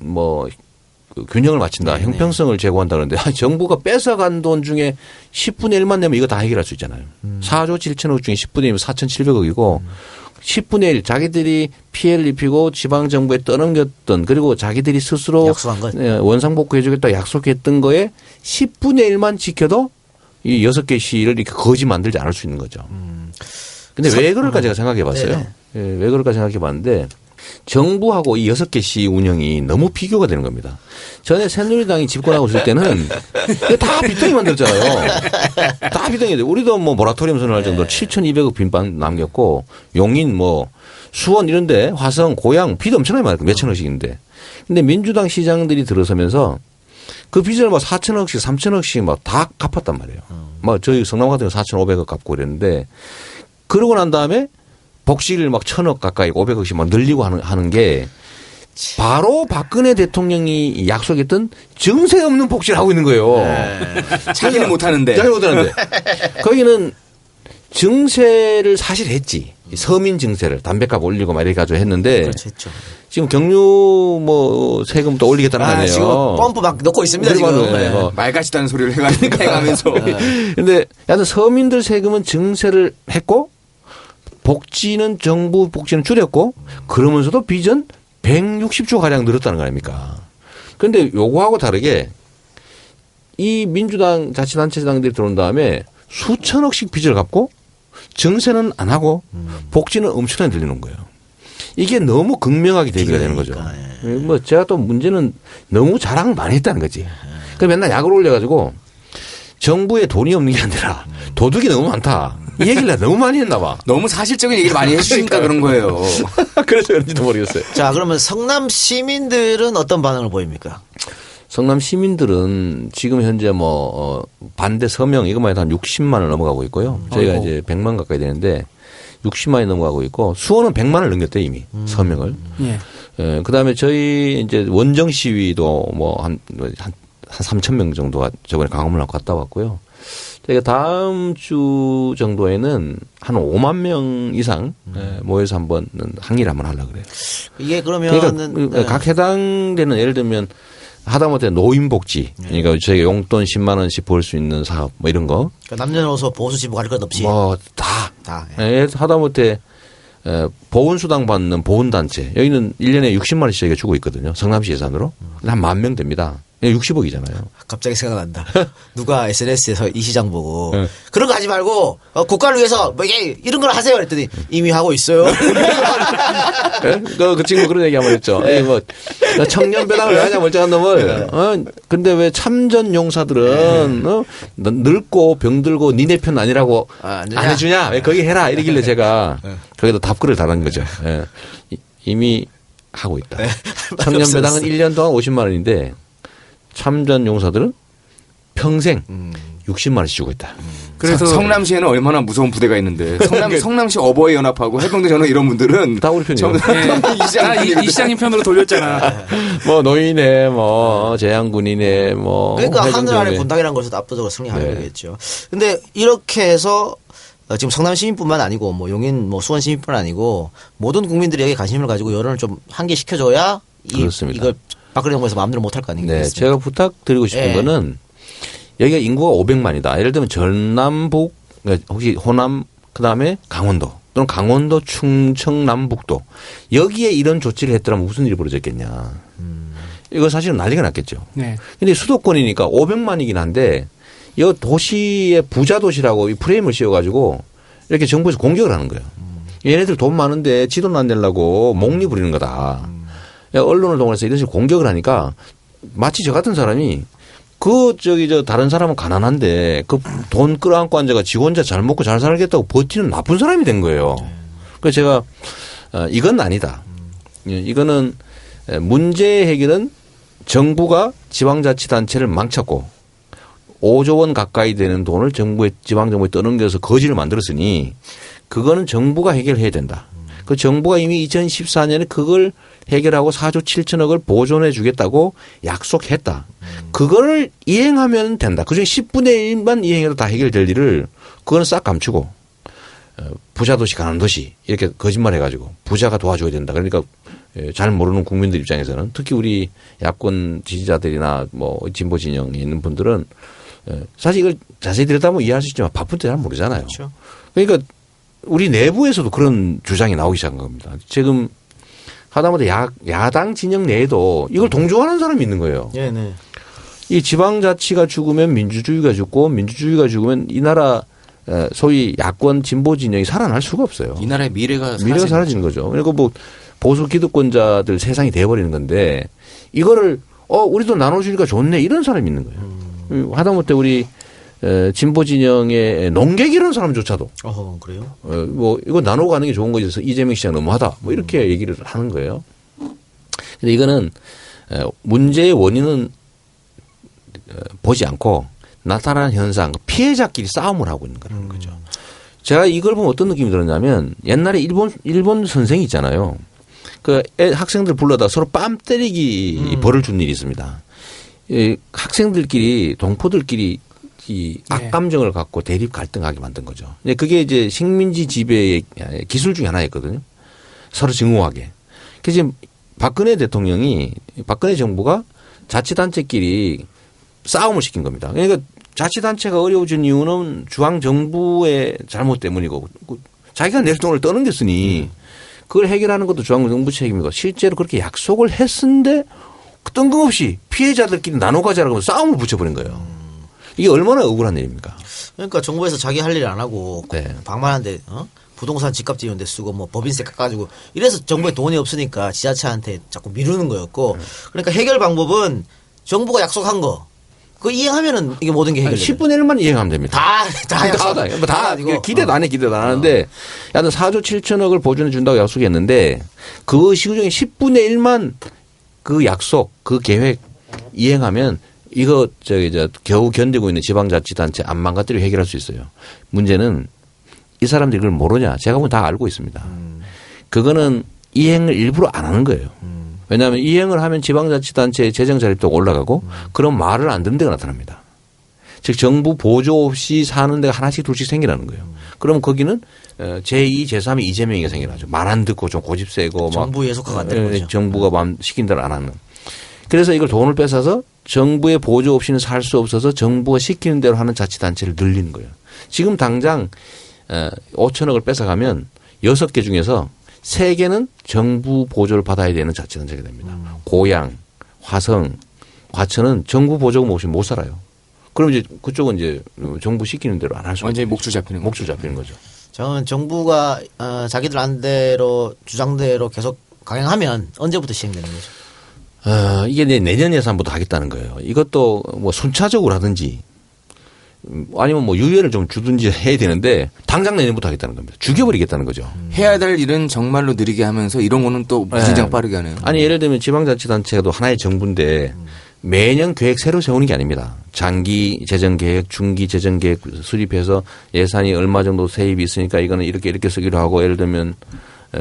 균형을 맞춘다. 형평성을 제고한다 그러는데 정부가 뺏어간 돈 중에 10분의 1만 내면 이거 다 해결할 수 있잖아요. 4조 7천억 중에 10분의 1이면 4,700억이고 10분의 1 자기들이 피해를 입히고 지방정부에 떠넘겼던 그리고 자기들이 스스로 약속한 것. 원상복구해 주겠다 약속했던 거에 10분의 1만 지켜도 이 6개 시를 이렇게 거지 만들지 않을 수 있는 거죠. 근데 왜 그럴까 제가 생각해 봤어요. 예, 왜 그럴까 생각해 봤는데 정부하고 이 6개 시 운영이 너무 비교가 되는 겁니다. 전에 새누리당이 집권하고 있을 때는 다 비통이 만들었잖아요. 다 비통이. 우리도 모라토리엄 선언할 정도로 7,200억 빈방 남겼고 용인 수원 이런데 화성 고양 빚 엄청나게 많았고 몇천억씩인데. 근데 민주당 시장들이 들어서면서 그 빚을 4천억씩 3천억씩 다 갚았단 말이에요. 저희 성남 같은 경우 4,500억 갚고 그랬는데 그러고 난 다음에 복지를 1,000억 가까이 500억씩 늘리고 하는 게 바로 박근혜 대통령이 약속했던 증세 없는 복지를 하고 있는 거예요. 자기는 못하는데. 자기는 못하는데. 거기는 증세를 사실 했지. 서민 증세를 담배값 올리고 막 이렇게 가지고 했는데 그렇죠. 지금 경유 뭐 세금도 올리겠다는 거 아니에요. 지금 펌프 막 넣고 있습니다. 지금. 네. 말 같지도 않은 소리를 해가면서. 근데 여하튼 서민들 세금은 증세를 했고 복지는 정부 복지는 줄였고 그러면서도 빚은 160조 가량 늘었다는 거 아닙니까? 그런데 요거하고 다르게 이 민주당 자치단체장들이 들어온 다음에 수천억씩 빚을 갚고 증세는 안 하고 복지는 엄청나게 늘리는 거예요. 이게 너무 극명하게 대비가 되는 거죠. 뭐 제가 또 문제는 너무 자랑을 많이 했다는 거지. 그 맨날 약을 올려가지고 정부에 돈이 없는 게 아니라 도둑이 너무 많다. 이 얘기를 내가 너무 많이 했나 봐. 너무 사실적인 얘기를 많이 해주시니까 그런 거예요. 그래서 그런지도 모르겠어요. 자, 그러면 성남 시민들은 어떤 반응을 보입니까? 성남 시민들은 지금 현재 반대 서명 이것만 해도 한 60만을 넘어가고 있고요. 저희가 이제 100만 가까이 되는데 60만이 넘어가고 있고 수원은 100만을 넘겼대요 이미 서명을. 예, 그다음에 저희 이제 원정 시위도 한 3,000명 정도가 저번에 광화문하고 갔다 왔고요. 저희가 다음 주 정도에는 한 5만 명 이상 모여서 한번 항의를 한번 하려고 그래요. 이게 그러면은 그러니까 각 해당되는 예를 들면 하다못해 노인복지 그러니까 저희가 용돈 10만 원씩 벌 수 있는 사업 뭐 이런 거. 그러니까 남녀노소 보수지부 갈 것 없이. 다. 예, 하다못해 보훈수당 받는 보훈단체 여기는 1년에 60만 원씩 저희가 주고 있거든요. 성남시 예산으로. 한 10,000명 됩니다. 60억이잖아요. 갑자기 생각난다. 누가 SNS에서 이 시장 보고 그런 거 하지 말고 국가를 위해서 뭐 이런 걸 하세요 그랬더니 이미 하고 있어요. 그 친구 그런 얘기 한번 했죠. 뭐 청년 배당을 왜 하냐 멀쩡한 놈을. 근데 왜 참전 용사들은 늙고 병들고 니네 편 아니라고 안 해주냐? 왜 거기 해라 이러길래 제가 거기다 답글을 달은 거죠. 이미 하고 있다. 청년 배당은 1년 동안 50만 원인데 참전 용사들은 평생 60만 원씩 주고 있다. 그래서 성남시에는 얼마나 무서운 부대가 있는데 성남시 어버이 연합하고 해병대 전원 이런 분들은 다 우리 편이에요. 이 시장님 편으로 돌렸잖아. 뭐 노인에 뭐 재향군이네 뭐 그러니까 하늘 아래 군당이라는 것에서 압도적으로 승리하게 되겠죠. 근데 이렇게 해서 지금 성남 시민뿐만 아니고 뭐 용인 뭐 수원 시민뿐 아니고 모든 국민들이 여기 관심을 가지고 여론을 좀 환기시켜줘야 이걸 박근혜 정부에서 마음대로 못할 거 아니겠습니까? 네, 제가 부탁드리고 싶은 거는 여기가 인구가 500만이다. 예를 들면 전남북, 혹시 호남, 그다음에 강원도 또는 강원도, 충청, 남북도 여기에 이런 조치를 했더라면 무슨 일이 벌어졌겠냐. 이거 사실은 난리가 났겠죠. 네. 근데 수도권이니까 500만이긴 한데 이 도시의 부자 도시라고 이 프레임을 씌워가지고 이렇게 정부에서 공격을 하는 거예요. 얘네들 돈 많은데 지돈 안 내려고 목리 부리는 거다. 언론을 동원해서 이런 식으로 공격을 하니까 마치 저 같은 사람이 다른 사람은 가난한데 그 돈 끌어안고 앉아가 지 혼자 잘 먹고 잘 살겠다고 버티는 나쁜 사람이 된 거예요. 그래서 제가 이건 아니다. 이거는 문제 해결은 정부가 지방자치단체를 망쳤고 5조 원 가까이 되는 돈을 지방정부에 떠넘겨서 거지를 만들었으니 그거는 정부가 해결해야 된다. 그 정부가 이미 2014년에 그걸 해결하고 4조 7천억을 보존해 주겠다고 약속했다. 그거를 이행하면 된다. 그중에 10분의 1만 이행해도 다 해결될 일을 그거는 싹 감추고 부자도시 가난도시 이렇게 거짓말 해가지고 부자가 도와줘야 된다. 그러니까 잘 모르는 국민들 입장에서는 특히 우리 야권 지지자들이나 뭐 진보 진영에 있는 분들은 사실 이걸 자세히 들여다보면 이해할 수 있지만 바쁜 때 잘 모르잖아요. 그렇죠. 그러니까 우리 내부에서도 그런 주장이 나오기 시작한 겁니다. 지금 하다못해 야당 진영 내에도 이걸 동조하는 사람이 있는 거예요. 네. 이 지방자치가 죽으면 민주주의가 죽고 민주주의가 죽으면 이 나라 소위 야권 진보 진영이 살아날 수가 없어요. 이 나라의 미래가 사라지는 거죠. 그러니까 뭐 보수 기득권자들 세상이 돼버리는 건데 이거를 우리도 나눠주니까 좋네 이런 사람이 있는 거예요. 하다못해 우리 진보 진영의 농객 이런 사람조차도. 그래요? 뭐 이거 나누고 가는 게 좋은 거지. 이재명 시장 너무하다. 뭐 이렇게 얘기를 하는 거예요. 근데 이거는 문제의 원인은 보지 않고 나타나는 현상, 피해자끼리 싸움을 하고 있는 거라는 거죠. 제가 이걸 보면 어떤 느낌이 들었냐면 옛날에 일본 선생이 있잖아요. 그 학생들 불러다 서로 뺨 때리기 벌을 준 일이 있습니다. 학생들끼리 동포들끼리 이 악감정을 갖고 대립 갈등하게 만든 거죠. 그게 이제 식민지 지배의 기술 중에 하나였거든요. 서로 증오하게. 그래서 지금 박근혜 정부가 자치단체끼리 싸움을 시킨 겁니다. 그러니까 자치단체가 어려워진 이유는 중앙정부의 잘못 때문이고 자기가 낼 돈을 떠넘겼으니 그걸 해결하는 것도 중앙정부 책임이고 실제로 그렇게 약속을 했는데 뜬금없이 피해자들끼리 나눠 가자라고 싸움을 붙여버린 거예요. 이게 얼마나 억울한 일입니까? 그러니까 정부에서 자기 할 일 안 하고 방만한데 부동산 집값 지는 데 쓰고 뭐 법인세 깎아가지고 이래서 정부에 돈이 없으니까 지자체한테 자꾸 미루는 거였고 그러니까 해결 방법은 정부가 약속한 거 그거 이행하면은 이게 모든 게 해결돼요. 10분의 1만 이행하면 됩니다. 다 기대도 안 해, 기대도 안 하는데, 하여튼 4조 7천억을 보존해 준다고 약속했는데, 그 시구 중에 10분의 1만 그 약속, 그 계획 이행하면, 이거, 겨우 견디고 있는 지방자치단체 안 망가뜨리고 해결할 수 있어요. 문제는 이 사람들이 그걸 모르냐. 제가 보면 다 알고 있습니다. 그거는 이행을 일부러 안 하는 거예요. 왜냐하면 이행을 하면 지방자치단체의 재정 자립도가 올라가고 그런 말을 안 듣는 데가 나타납니다. 즉 정부 보조 없이 사는 데가 하나씩 둘씩 생기라는 거예요. 그럼 거기는 제2, 제3의 이재명이가 생겨나죠. 말 안 듣고 좀 고집 세고 정부 예속화가 안 되는 거죠. 정부가 마음 시킨 대로 안 하는. 그래서 이걸 돈을 뺏어서 정부의 보조 없이는 살 수 없어서 정부가 시키는 대로 하는 자치단체를 늘리는 거예요. 지금 당장 5천억을 뺏어가면 6개 중에서 3개는 정부 보조를 받아야 되는 자치단체가 됩니다. 고양, 화성, 과천은 정부 보조금 없이 못 살아요. 그럼 이제 그쪽은 이제 정부 시키는 대로 안 할 수 없어요. 완전히 목줄 잡히는 목줄 잡히는 거죠. 저는 정부가 자기들 안대로 주장대로 계속 강행하면 언제부터 시행되는 거죠? 이게 내년 예산부터 하겠다는 거예요. 이것도 뭐 순차적으로 하든지 아니면 뭐 유예를 좀 주든지 해야 되는데 당장 내년부터 하겠다는 겁니다. 죽여버리겠다는 거죠. 해야 될 일은 정말로 느리게 하면서 이런 거는 또 무진장 빠르게 하네요. 아니 예를 들면 지방자치단체도 하나의 정부인데 매년 계획 새로 세우는 게 아닙니다. 장기 재정계획, 중기 재정계획 수립해서 예산이 얼마 정도 세입이 있으니까 이거는 이렇게 쓰기로 하고 예를 들면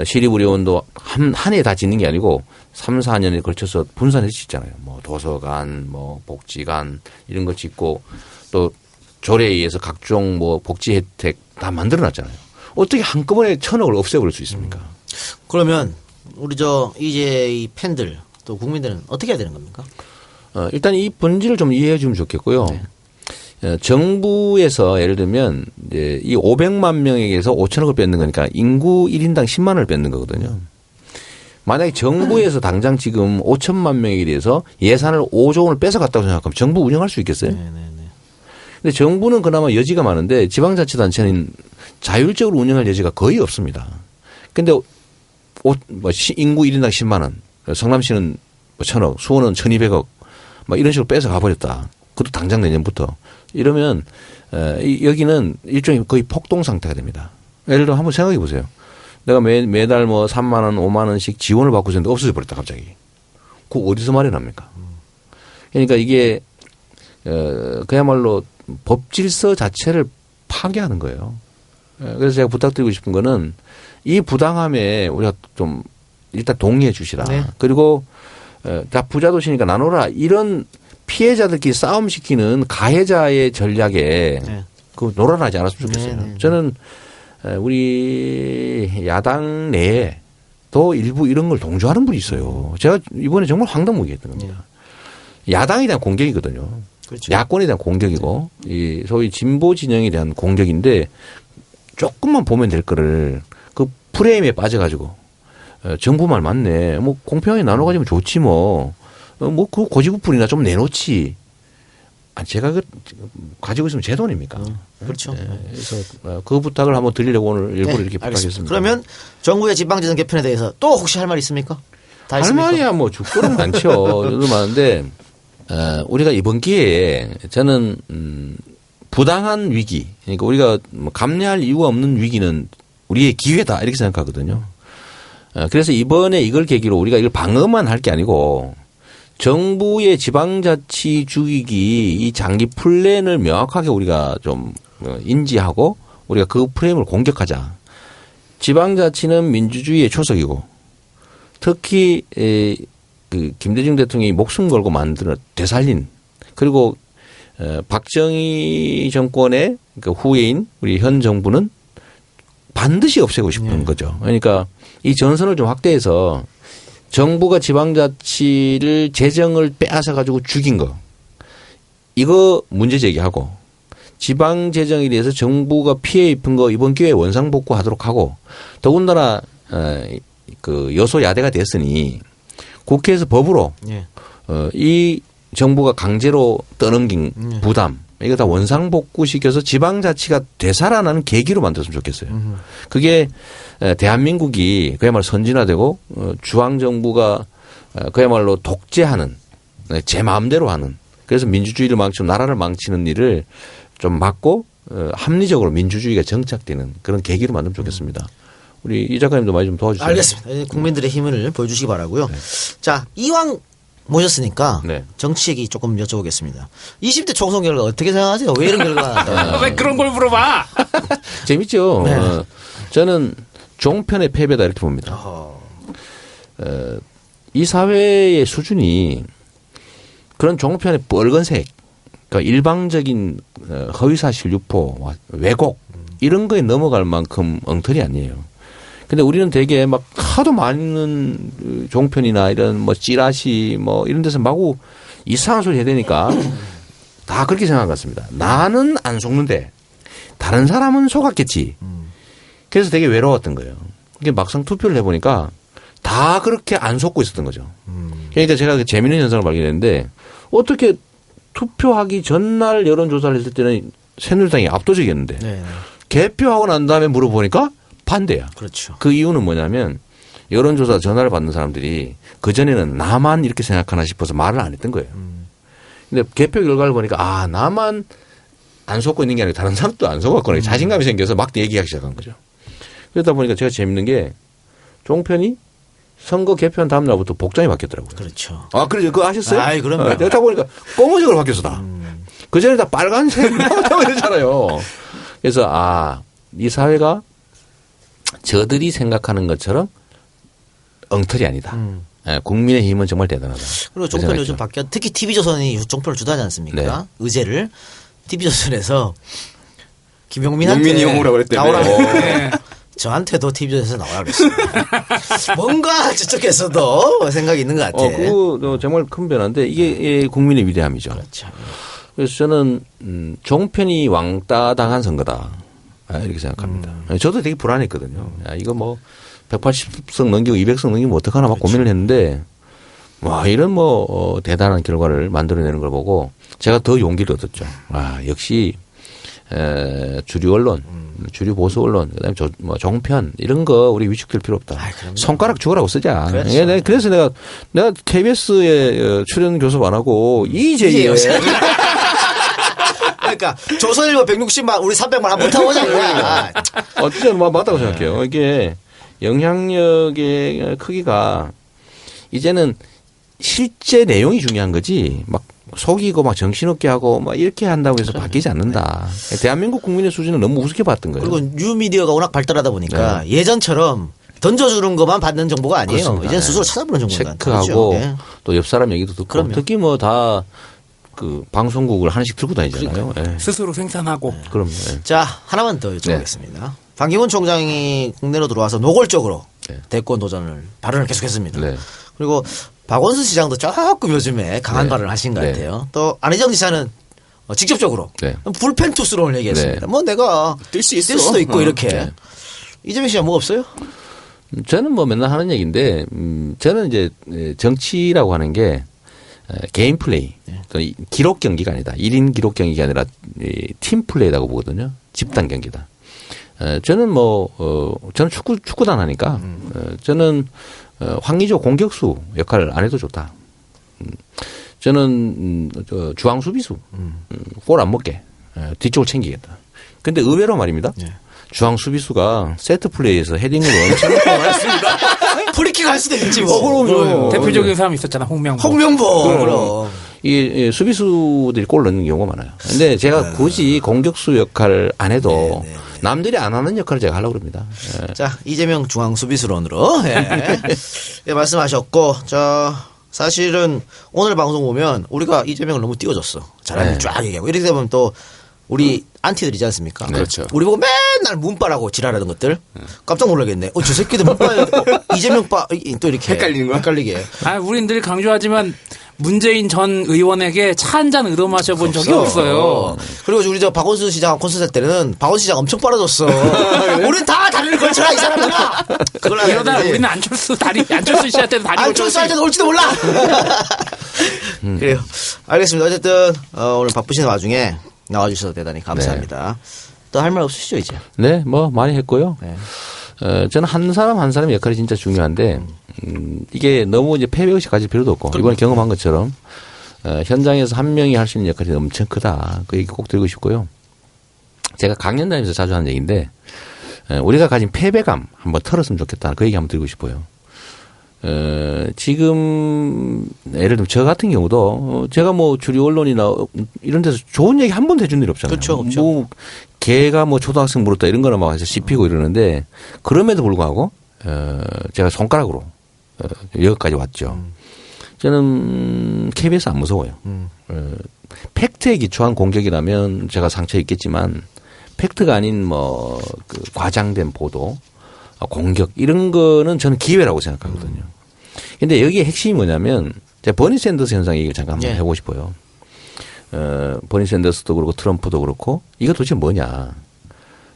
시립의료원도 한 해에 다 짓는 게 아니고 3, 4년에 걸쳐서 분산해서 짓잖아요. 뭐 도서관, 뭐 복지관 이런 거 짓고 또 조례에 의해서 각종 뭐 복지 혜택 다 만들어 놨잖아요. 어떻게 한꺼번에 1,000억을 없애버릴 수 있습니까? 그러면 우리 이제 이 팬들 또 국민들은 어떻게 해야 되는 겁니까? 일단 이 본질을 좀 이해해 주면 좋겠고요. 정부에서 예를 들면 이제 이 500만 명에게서 5천억을 뺏는 거니까 인구 1인당 10만 원을 뺏는 거거든요. 만약에 정부에서 당장 지금 5천만 명에 대해서 예산을 5조 원을 뺏어갔다고 생각하면 정부 운영할 수 있겠어요? 근데 정부는 그나마 여지가 많은데 지방자치단체는 자율적으로 운영할 여지가 거의 없습니다. 근데 인구 1인당 10만 원, 성남시는 1,000억, 수원은 1,200억 막 이런 식으로 뺏어 가버렸다. 그것도 당장 내년부터. 이러면 여기는 일종의 거의 폭동 상태가 됩니다. 예를 들어 한번 생각해 보세요. 내가 매달 뭐 3만 원, 5만 원씩 지원을 받고 있었는데 없어져 버렸다 갑자기. 그거 어디서 마련합니까? 그러니까 이게 그야말로 법 질서 자체를 파괴하는 거예요. 그래서 제가 부탁드리고 싶은 거는 이 부당함에 우리가 좀 일단 동의해 주시라. 네. 그리고 다 부자 도시니까 나눠라. 이런 피해자들끼리 싸움시키는 가해자의 전략에 그 놀아나지 않았으면 좋겠어요. 저는 우리 야당 내에 또 일부 이런 걸 동조하는 분이 있어요. 제가 이번에 정말 황당무계했던 겁니다. 야당에 대한 공격이거든요. 그렇죠. 야권에 대한 공격이고 이 소위 진보 진영에 대한 공격인데 조금만 보면 될 거를 그 프레임에 빠져가지고 정부 말 맞네. 뭐 공평하게 나눠 가지면 좋지 뭐. 그 고지부풀이나 좀 내놓지. 제가 가지고 있으면 제 돈입니까? 그렇죠. 그래서 그 부탁을 한번 드리려고 오늘 일부러 이렇게 부탁했습니다. 그러면 정부의 지방재정 개편에 대해서 또 혹시 할 말 있습니까? 다 할 말이야 뭐 죽도록 많죠. 저도 많은데 우리가 이번 기회에 저는 부당한 위기, 그러니까 우리가 감내할 이유가 없는 위기는 우리의 기회다 이렇게 생각하거든요. 그래서 이번에 이걸 계기로 우리가 이걸 방어만 할 게 아니고 정부의 지방자치 죽이기 이 장기 플랜을 명확하게 우리가 좀 인지하고 우리가 그 프레임을 공격하자. 지방자치는 민주주의의 초석이고 특히 그 김대중 대통령이 목숨 걸고 만들어 되살린 그리고 박정희 정권의 그 후예인 우리 현 정부는 반드시 없애고 싶은 거죠. 그러니까 이 전선을 좀 확대해서 정부가 지방자치를 재정을 빼앗아 가지고 죽인 거 이거 문제 제기하고 지방재정에 대해서 정부가 피해 입은 거 이번 기회에 원상복구하도록 하고 더군다나 그 여소야대가 됐으니 국회에서 법으로 이 정부가 강제로 떠넘긴 부담 이거 다 원상복구시켜서 지방자치가 되살아나는 계기로 만들었으면 좋겠어요. 그게 대한민국이 그야말로 선진화되고 중앙정부가 그야말로 독재하는 제 마음대로 하는 그래서 민주주의를 망치고 나라를 망치는 일을 좀 막고 합리적으로 민주주의가 정착되는 그런 계기로 만들면 좋겠습니다. 우리 이 작가님도 많이 좀 도와주세요. 알겠습니다. 국민들의 힘을 보여주시기 바라고요. 자, 이왕 모셨으니까 정치 얘기 조금 여쭤보겠습니다. 20대 총선 결과 어떻게 생각하세요? 왜 이런 결과가 나왔나요? 왜 그런 걸 물어봐? 재밌죠. 저는 종편의 패배다 이렇게 봅니다. 이 사회의 수준이 그런 종편의 빨간색 그러니까 일방적인 허위사실 유포, 왜곡 이런 거에 넘어갈 만큼 엉터리 아니에요. 근데 우리는 되게 막 하도 많은 종편이나 이런 뭐 찌라시 뭐 이런 데서 마구 이상한 소리 해야 되니까 다 그렇게 생각한 것 같습니다. 나는 안 속는데 다른 사람은 속았겠지. 그래서 되게 외로웠던 거예요. 이게 막상 투표를 해보니까 다 그렇게 안 속고 있었던 거죠. 그러니까 제가 그 재미있는 현상을 발견했는데 어떻게 투표하기 전날 여론조사를 했을 때는 새누리당이 압도적이었는데 개표하고 난 다음에 물어보니까 반대야. 그렇죠. 그 이유는 뭐냐면 여론조사 전화를 받는 사람들이 그전에는 나만 이렇게 생각하나 싶어서 말을 안 했던 거예요. 근데 개표 결과를 보니까 아 나만 안 속고 있는 게 아니라 다른 사람도 안 속았거나 자신감이 생겨서 막 얘기하기 시작한 거죠. 그러다 보니까 제가 재밌는 게 종편이 선거 개표한 다음 날부터 복장이 바뀌었더라고요. 그렇죠. 아, 그러죠. 그거 아셨어요? 아이, 그럼요. 내가 보니까 검은색으로 바뀌었어, 다. 그전에 다 빨간색 이랬잖아요. 그래서, 아, 이 사회가 저들이 생각하는 것처럼 엉터리 아니다. 국민의 힘은 정말 대단하다. 그리고 종편 요즘 바뀌어, 특히 TV조선이 종편을 주도하지 않습니까? 의제를. TV조선에서 김용민한테 용민이 형우라고 그랬대요. 나오라고. 저한테도 TV에서 나오라고 그랬어요. 뭔가 저쪽에서도 생각이 있는 것 같아요. 그거 정말 큰 변화인데 이게 국민의 위대함이죠. 그렇죠. 그래서 저는 종편이 왕따 당한 선거다. 이렇게 생각합니다. 저도 되게 불안했거든요. 이거 뭐 180석 넘기고 200석 넘기면 어떡하나 막 고민을 했는데 와 이런 뭐 대단한 결과를 만들어내는 걸 보고 제가 더 용기를 얻었죠. 아 역시 주류 언론, 주류 보수 언론, 그다음에 뭐 종편 이런 거 우리 위축될 필요 없다. 손가락 죽으라고 쓰자. 그렇죠. 그래서 내가 KBS에 출연 교섭 안 하고 EJ에 그러니까 조선일보 160만 우리 300만 한번 타보자. 진짜 맞다고 생각해요. 이게 영향력의 크기가 이제는 실제 내용이 중요한 거지 막 속이고 막 정신없게 하고 막 이렇게 한다고 해서 바뀌지 않는다. 대한민국 국민의 수준은 너무 우습게 봤던 거예요. 그리고 뉴미디어가 워낙 발달하다 보니까 예전처럼 던져주는 것만 받는 정보가 아니에요. 이제는 스스로 찾아보는 정보가 체크하고 또 옆 사람 얘기도 듣고 그럼요. 특히 뭐 다 그 방송국을 하나씩 들고 다니잖아요. 스스로 생산하고. 그럼요. 자 하나만 더 여쭤보겠습니다. 반기문 총장이 국내로 들어와서 노골적으로 대권 도전을 발언을 계속했습니다. 그리고 박원순 시장도 조금 요즘에 강한 발언을 하신 것 같아요. 또 안희정 지사는 직접적으로 불펜 투스론을 얘기했습니다. 뭐 내가 뛸 수도 있고 이렇게. 이재명 씨가 뭐 없어요? 저는 뭐 맨날 하는 얘기인데 저는 이제 정치라고 하는 게 개인 플레이, 기록 경기가 아니다. 1인 기록 경기가 아니라 팀 플레이라고 보거든요. 집단 경기다. 저는 저는 축구단 하니까 저는 황의조 공격수 역할을 안 해도 좋다. 저는 중앙 수비수 골 안 먹게 뒤쪽을 챙기겠다. 근데 의외로 말입니다. 중앙 수비수가 세트 플레이에서 헤딩으로 엄청 많았습니다. 프리킥 할 수도 있지 뭐. 그럼 대표적인 사람 있었잖아. 홍명보. 그럼. 이 수비수들이 골 넣는 경우가 많아요. 근데 제가 굳이 공격수 역할을 안 해도 남들이 안 하는 역할을 제가 하려고 합니다. 자, 이재명 중앙 수비수론으로 말씀하셨고, 사실은 오늘 방송 보면 우리가 이재명을 너무 띄워줬어. 잘하는 네. 쫙 얘기하고 이렇게 되면 또 우리 안티들이지 않습니까? 그렇죠. 우리 보고 맨날 문바라고 지랄하는 것들 깜짝 놀라겠네. 저 새끼들 문바에 이재명 바 또 이렇게 헷갈리는 거야? 헷갈리게. 우린 늘 강조하지만 문재인 전 의원에게 차 한 잔 의로 마셔본 적이 없어요. 그리고 우리 저 박원순 시장 콘서트 할 때는 박원순 시장 엄청 빨아줬어. 우린 다 다리를 걸쳐라 이 사람들아. 그걸 이러다 우리는 안철수 씨한테도 다리 안철수 할 때도 올지도 몰라. 그래요. 알겠습니다. 어쨌든 오늘 바쁘신 와중에 나와주셔서 대단히 감사합니다. 또 할 말 없으시죠 이제? 네, 뭐 많이 했고요. 네. 저는 한 사람 한 사람의 역할이 진짜 중요한데 이게 너무 이제 패배의식 가질 필요도 없고 이번에 경험한 것처럼 현장에서 한 명이 할 수 있는 역할이 엄청 크다. 그 얘기 꼭 드리고 싶고요. 제가 강연 다니면서 자주 하는 얘기인데 우리가 가진 패배감 한번 털었으면 좋겠다. 그 얘기 한번 드리고 싶어요. 지금 예를 들면 저 같은 경우도 제가 뭐 주류 언론이나 이런 데서 좋은 얘기 한 번도 해준 일이 없잖아요. 그렇죠, 그렇죠. 뭐 걔가 뭐 초등학생 물었다 이런 거나 막 해서 씹히고 이러는데 그럼에도 불구하고 제가 손가락으로 여기까지 왔죠. 저는 KBS 안 무서워요. 팩트에 기초한 공격이라면 제가 상처 있겠지만 팩트가 아닌 뭐 그 과장된 보도, 공격 이런 거는 저는 기회라고 생각하거든요. 근데 여기에 핵심이 뭐냐면 제가 버니 샌더스 현상 얘기를 잠깐 한번 해보고 싶어요. 버니 샌더스도 그렇고 트럼프도 그렇고 이거 도대체 뭐냐.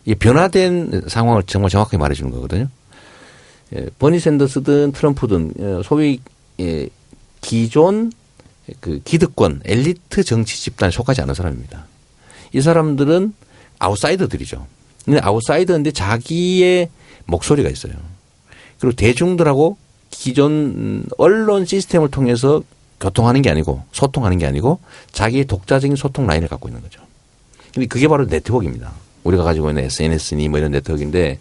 이 변화된 상황을 정말 정확하게 말해주는 거거든요. 버니 샌더스든 트럼프든 소위 기존 그 기득권 엘리트 정치 집단에 속하지 않은 사람입니다. 이 사람들은 아웃사이더들이죠. 근데 아웃사이더인데 자기의 목소리가 있어요. 그리고 대중들하고 기존 언론 시스템을 통해서 교통하는 게 아니고 소통하는 게 아니고 자기의 독자적인 소통 라인을 갖고 있는 거죠. 근데 그게 바로 네트워크입니다. 우리가 가지고 있는 SNS니 뭐 이런 네트워크인데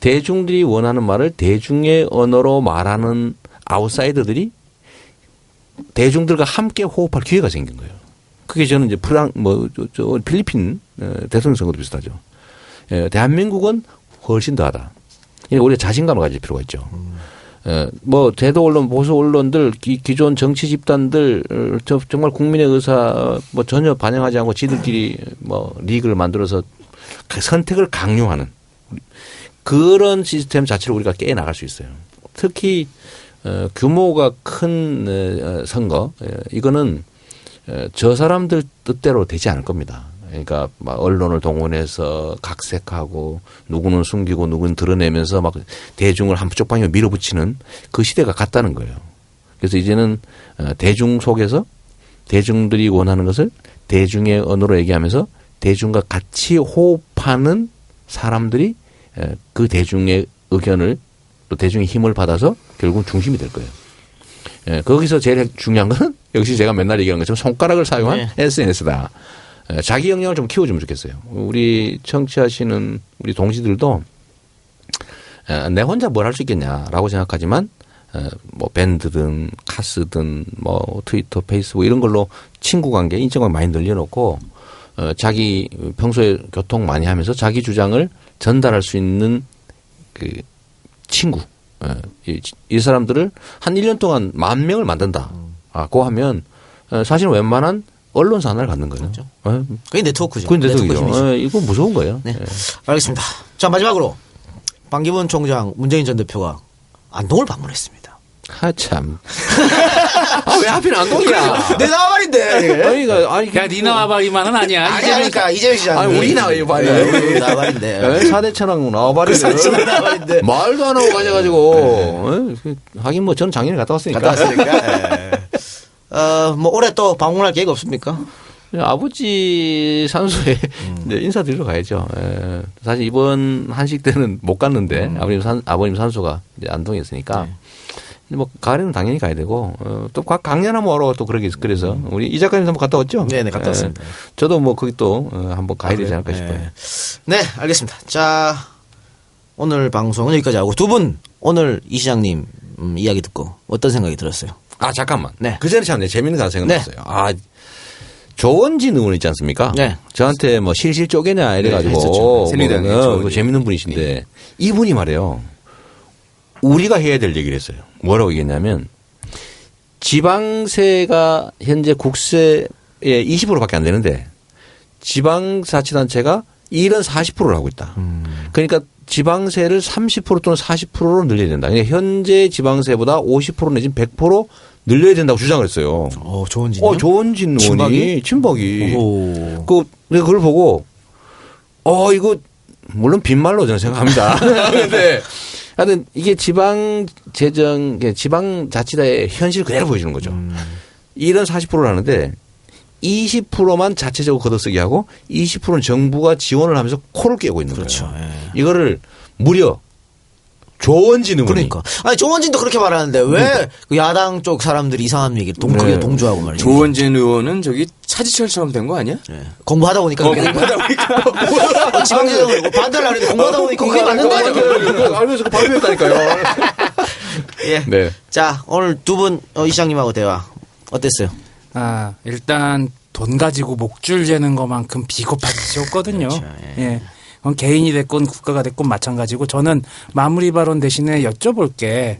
대중들이 원하는 말을 대중의 언어로 말하는 아웃사이더들이 대중들과 함께 호흡할 기회가 생긴 거예요. 그게 저는 이제 필리핀 대통령 선거도 비슷하죠. 대한민국은 훨씬 더하다. 우리가 자신감을 가질 필요가 있죠. 뭐 제도 언론, 보수 언론들, 기존 정치 집단들 정말 국민의 의사 뭐 전혀 반영하지 않고 지들끼리 뭐 리그를 만들어서 선택을 강요하는 그런 시스템 자체를 우리가 깨 나갈 수 있어요. 특히 규모가 큰 선거 이거는 저 사람들 뜻대로 되지 않을 겁니다. 그러니까 막 언론을 동원해서 각색하고 누구는 숨기고 누구는 드러내면서 막 대중을 한쪽 방향으로 밀어붙이는 그 시대가 갔다는 거예요. 그래서 이제는 대중 속에서 대중들이 원하는 것을 대중의 언어로 얘기하면서 대중과 같이 호흡하는 사람들이 그 대중의 의견을 또 대중의 힘을 받아서 결국 중심이 될 거예요. 거기서 제일 중요한 건 역시 제가 맨날 얘기하는 것처럼 손가락을 사용한 SNS다. 자기 역량을 좀 키워주면 좋겠어요. 우리 청취하시는 우리 동지들도 내 혼자 뭘 할 수 있겠냐라고 생각하지만 뭐 밴드든 카스든 뭐 트위터, 페이스북 이런 걸로 친구 관계, 인적관계 많이 늘려놓고 자기 평소에 교통 많이 하면서 자기 주장을 전달할 수 있는 그 친구 이 사람들을 한 1년 동안 10,000명을 만든다. 그거 하면 사실은 웬만한 언론사 하나를 갖는 거예요. 그렇죠. 그게 네트워크죠. 그게 네트워크죠. 이거 무서운 거예요. 네. 알겠습니다. 자, 마지막으로 반기문 총장, 문재인 전 대표가 안동을 방문했습니다. 참. 왜 하필 안동이야? 내 나와발인데. 야, 니 나와발이만은 아니야. 그러니까 이재명 시장. 우리 나와발이. 우리 나와발인데. 사대천왕 나와발인데. 말도 안 하고 가져가지고. 하긴 뭐 저는 작년에 갔다 왔으니까. 뭐 올해 또 방문할 계획 없습니까? 아버지 산소에 이제 인사드리러 가야죠. 사실 이번 한식 때는 못 갔는데 아버님 산소가 이제 안동에 있으니까. 근데 뭐 가을에는 당연히 가야 되고 또 강연하면 오러 또 그래서 우리 이 작가님 한번 갔다 왔죠? 네, 갔다 왔습니다. 저도 뭐 거기 또 한번 가야 되지 않을까 싶어요. 네, 알겠습니다. 자, 오늘 방송은 여기까지 하고 두 분 오늘 이 시장님 이야기 듣고 어떤 생각이 들었어요? 잠깐만. 네. 그 전에 참 재밌는 거 생각났어요. 조원진 의원 있지 않습니까? 네. 저한테 뭐 실실 쪼개냐 이래가지고 새누리당의 재밌는 분이신데 이분이 말이에요. 우리가 해야 될 얘기를 했어요. 뭐라고 얘기했냐면 지방세가 현재 국세 20%밖에 안 되는데 지방자치단체가 일은 40%를 하고 있다. 그러니까 지방세를 30% 또는 40%로 늘려야 된다. 그러니까 현재 지방세보다 50% 내지는 100% 늘려야 된다고 주장을 했어요. 조원진이요? 조원진 의원이 친박이. 내가 그걸 보고 이거 물론 빈말로 저는 생각합니다. 그런데 하여튼 이게 지방자치단의 현실 그대로 보여주는 거죠. 일은 40%를 하는데 20%만 자체적으로 걷어쓰기 하고 20%는 정부가 지원을 하면서 코를 깨고 있는 그렇죠. 거예요. 이거를 무려 조원진 의원이. 그러니까. 아니, 조원진도 그렇게 말하는데 왜 그 야당 쪽 사람들이 이상한 얘기를 크게 동조하고 말이죠. 조원진 의원은 저기 차지철처럼 된 거 아니야? 네. 공부하다 보니까. 공부하다 보니까. 지방재정을 반대를 하는데 공부하다 보니까 그게 맞는다. 알면서 발표했다니까요. 예. 네. 자, 오늘 두 분 이 시장님하고 대화 어땠어요? 일단 돈 가지고 목줄 재는 것만큼 비겁한 짓이 없거든요. 그렇죠. 예. 그건 개인이 됐건 국가가 됐건 마찬가지고 저는 마무리 발언 대신에 여쭤볼 게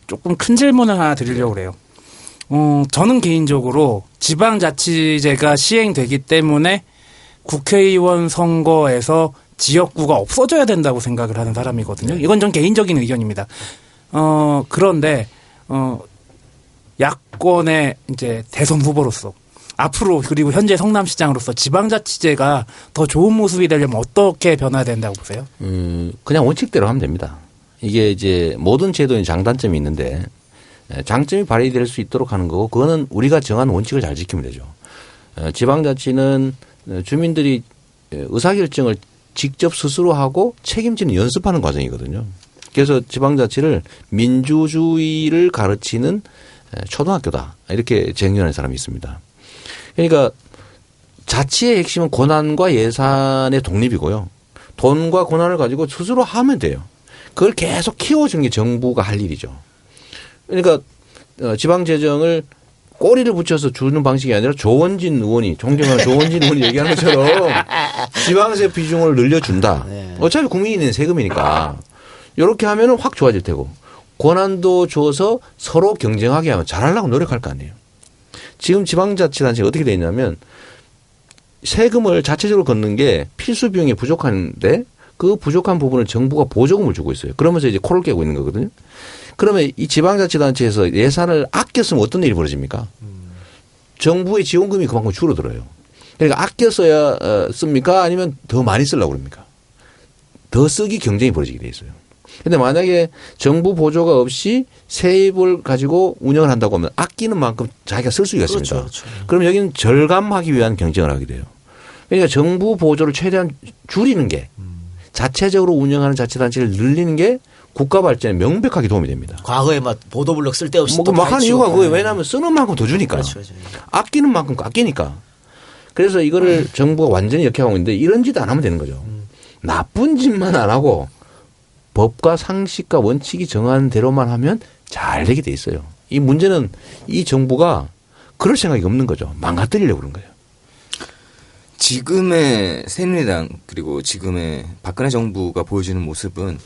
조금 큰 질문을 하나 드리려고 그래요. 저는 개인적으로 지방자치제가 시행되기 때문에 국회의원 선거에서 지역구가 없어져야 된다고 생각을 하는 사람이거든요. 이건 전 개인적인 의견입니다. 그런데 야권의 이제 대선 후보로서 앞으로 그리고 현재 성남시장으로서 지방자치제가 더 좋은 모습이 되려면 어떻게 변화된다고 보세요? 그냥 원칙대로 하면 됩니다. 이게 이제 모든 제도에 장단점이 있는데 장점이 발휘될 수 있도록 하는 거고 그거는 우리가 정한 원칙을 잘 지키면 되죠. 지방자치는 주민들이 의사결정을 직접 스스로 하고 책임지는 연습하는 과정이거든요. 그래서 지방자치를 민주주의를 가르치는 초등학교다. 이렇게 정의하는 사람이 있습니다. 그러니까 자치의 핵심은 권한과 예산의 독립이고요. 돈과 권한을 가지고 스스로 하면 돼요. 그걸 계속 키워주는 게 정부가 할 일이죠. 그러니까 지방재정을 꼬리를 붙여서 주는 방식이 아니라 조원진 의원이 존경하는 조원진 의원이 얘기하는 것처럼 지방세 비중을 늘려준다. 어차피 국민이 낸 세금이니까 이렇게 하면 확 좋아질 테고 권한도 줘서 서로 경쟁하게 하면 잘하려고 노력할 거 아니에요. 지금 지방자치단체가 어떻게 되어 있냐면 세금을 자체적으로 걷는 게 필수 비용이 부족한데 그 부족한 부분을 정부가 보조금을 주고 있어요. 그러면서 이제 코를 깨고 있는 거거든요. 그러면 이 지방자치단체에서 예산을 아껴 쓰면 어떤 일이 벌어집니까? 정부의 지원금이 그만큼 줄어들어요. 그러니까 아껴 써야 씁니까? 아니면 더 많이 쓰려고 그럽니까? 더 쓰기 경쟁이 벌어지게 돼 있어요. 그런데 만약에 정부 보조가 없이 세입을 가지고 운영을 한다고 하면 아끼는 만큼 자기가 쓸 수가 있습니다. 그렇죠. 그럼 여기는 절감하기 위한 경쟁을 하게 돼요. 그러니까 정부 보조를 최대한 줄이는 게 자체적으로 운영하는 자치단체를 늘리는 게 국가 발전에 명백하게 도움이 됩니다. 과거에 막 보도블록 쓸데없이 막 하는 이유가 그거예요. 왜냐하면 쓰는 만큼 더 주니까. 그렇죠. 아끼는 만큼 아끼니까. 그래서 이거를 정부가 완전히 역행하고 있는데 이런 짓 안 하면 되는 거죠. 나쁜 짓만 안 하고 법과 상식과 원칙이 정한 대로만 하면 잘 되게 돼 있어요. 이 문제는 이 정부가 그럴 생각이 없는 거죠. 망가뜨리려고 그런 거예요. 지금의 새누리당 그리고 지금의 박근혜 정부가 보여주는 모습은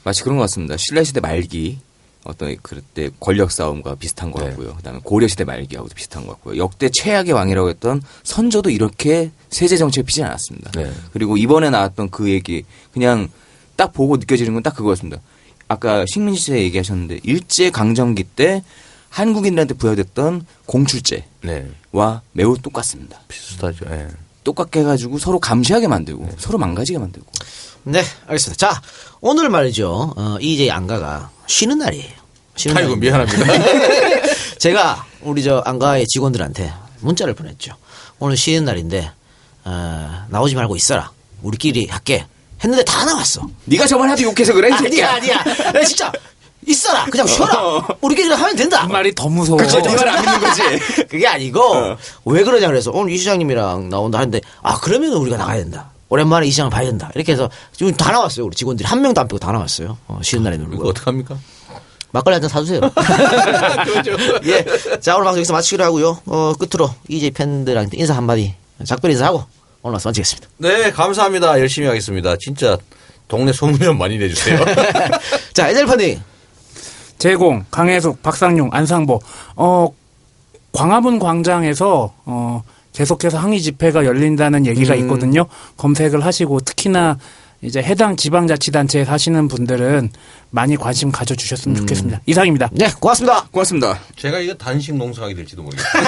마치 그런 것 같습니다. 신라시대 말기 어떤 그때 권력 싸움과 비슷한 것 같고요. 그다음에 고려시대 말기하고도 비슷한 것 같고요. 역대 최악의 왕이라고 했던 선조도 이렇게 세제 정책을 피지 않았습니다. 그리고 이번에 나왔던 그 얘기 그냥 딱 보고 느껴지는 건 딱 그거였습니다. 아까 식민지 시대 얘기하셨는데 일제 강점기 때 한국인들한테 부여됐던 공출제와 매우 똑같습니다. 비슷하죠. 똑같게 해가지고 서로 감시하게 만들고 서로 망가지게 만들고. 네, 알겠습니다. 자, 오늘 말이죠. EJ 안가가 쉬는 날이에요. 쉬는 아이고, 날인데. 미안합니다. 제가 우리 저 안가의 직원들한테 문자를 보냈죠. 오늘 쉬는 날인데 나오지 말고 있어라. 우리끼리 할게. 했는데 다 나왔어. 네가 저번에 하도 욕해서 그래. 아니야. 야, 진짜 있어라. 그냥 쉬어라. 우리끼리 하면 된다. 그 말이 더 무서워. 그렇죠. 네 말 안 믿는 거지. 그게 아니고 왜 그러냐 그래서 오늘 이 시장님이랑 나온다 하는데 그러면 우리가 나가야 된다. 오랜만에 이 시장을 봐야 된다. 이렇게 해서 지금 다 나왔어요. 우리 직원들이 한 명도 안 빼고 다 나왔어요. 쉬는 날에 놀고. 이거 어떡합니까? 막걸리 한잔 사주세요. 예. 자, 오늘 방송 여기서 마치기로 하고요. 끝으로 EJ 팬들한테 인사 한마디 작별 인사하고 오늘 와서 마치겠습니다. 네, 감사합니다. 열심히 하겠습니다. 진짜 동네 소문 좀 많이 내주세요. 자, 에델 펀딩. 제공, 강혜숙, 박상용, 안상보. 광화문 광장에서 계속해서 항의 집회가 열린다는 얘기가 있거든요. 검색을 하시고 특히나 이제 해당 지방자치단체에 사시는 분들은 많이 관심 가져주셨으면 좋겠습니다. 이상입니다. 네, 고맙습니다. 고맙습니다. 제가 이거 단식 농성하게 될지도 모르겠어요.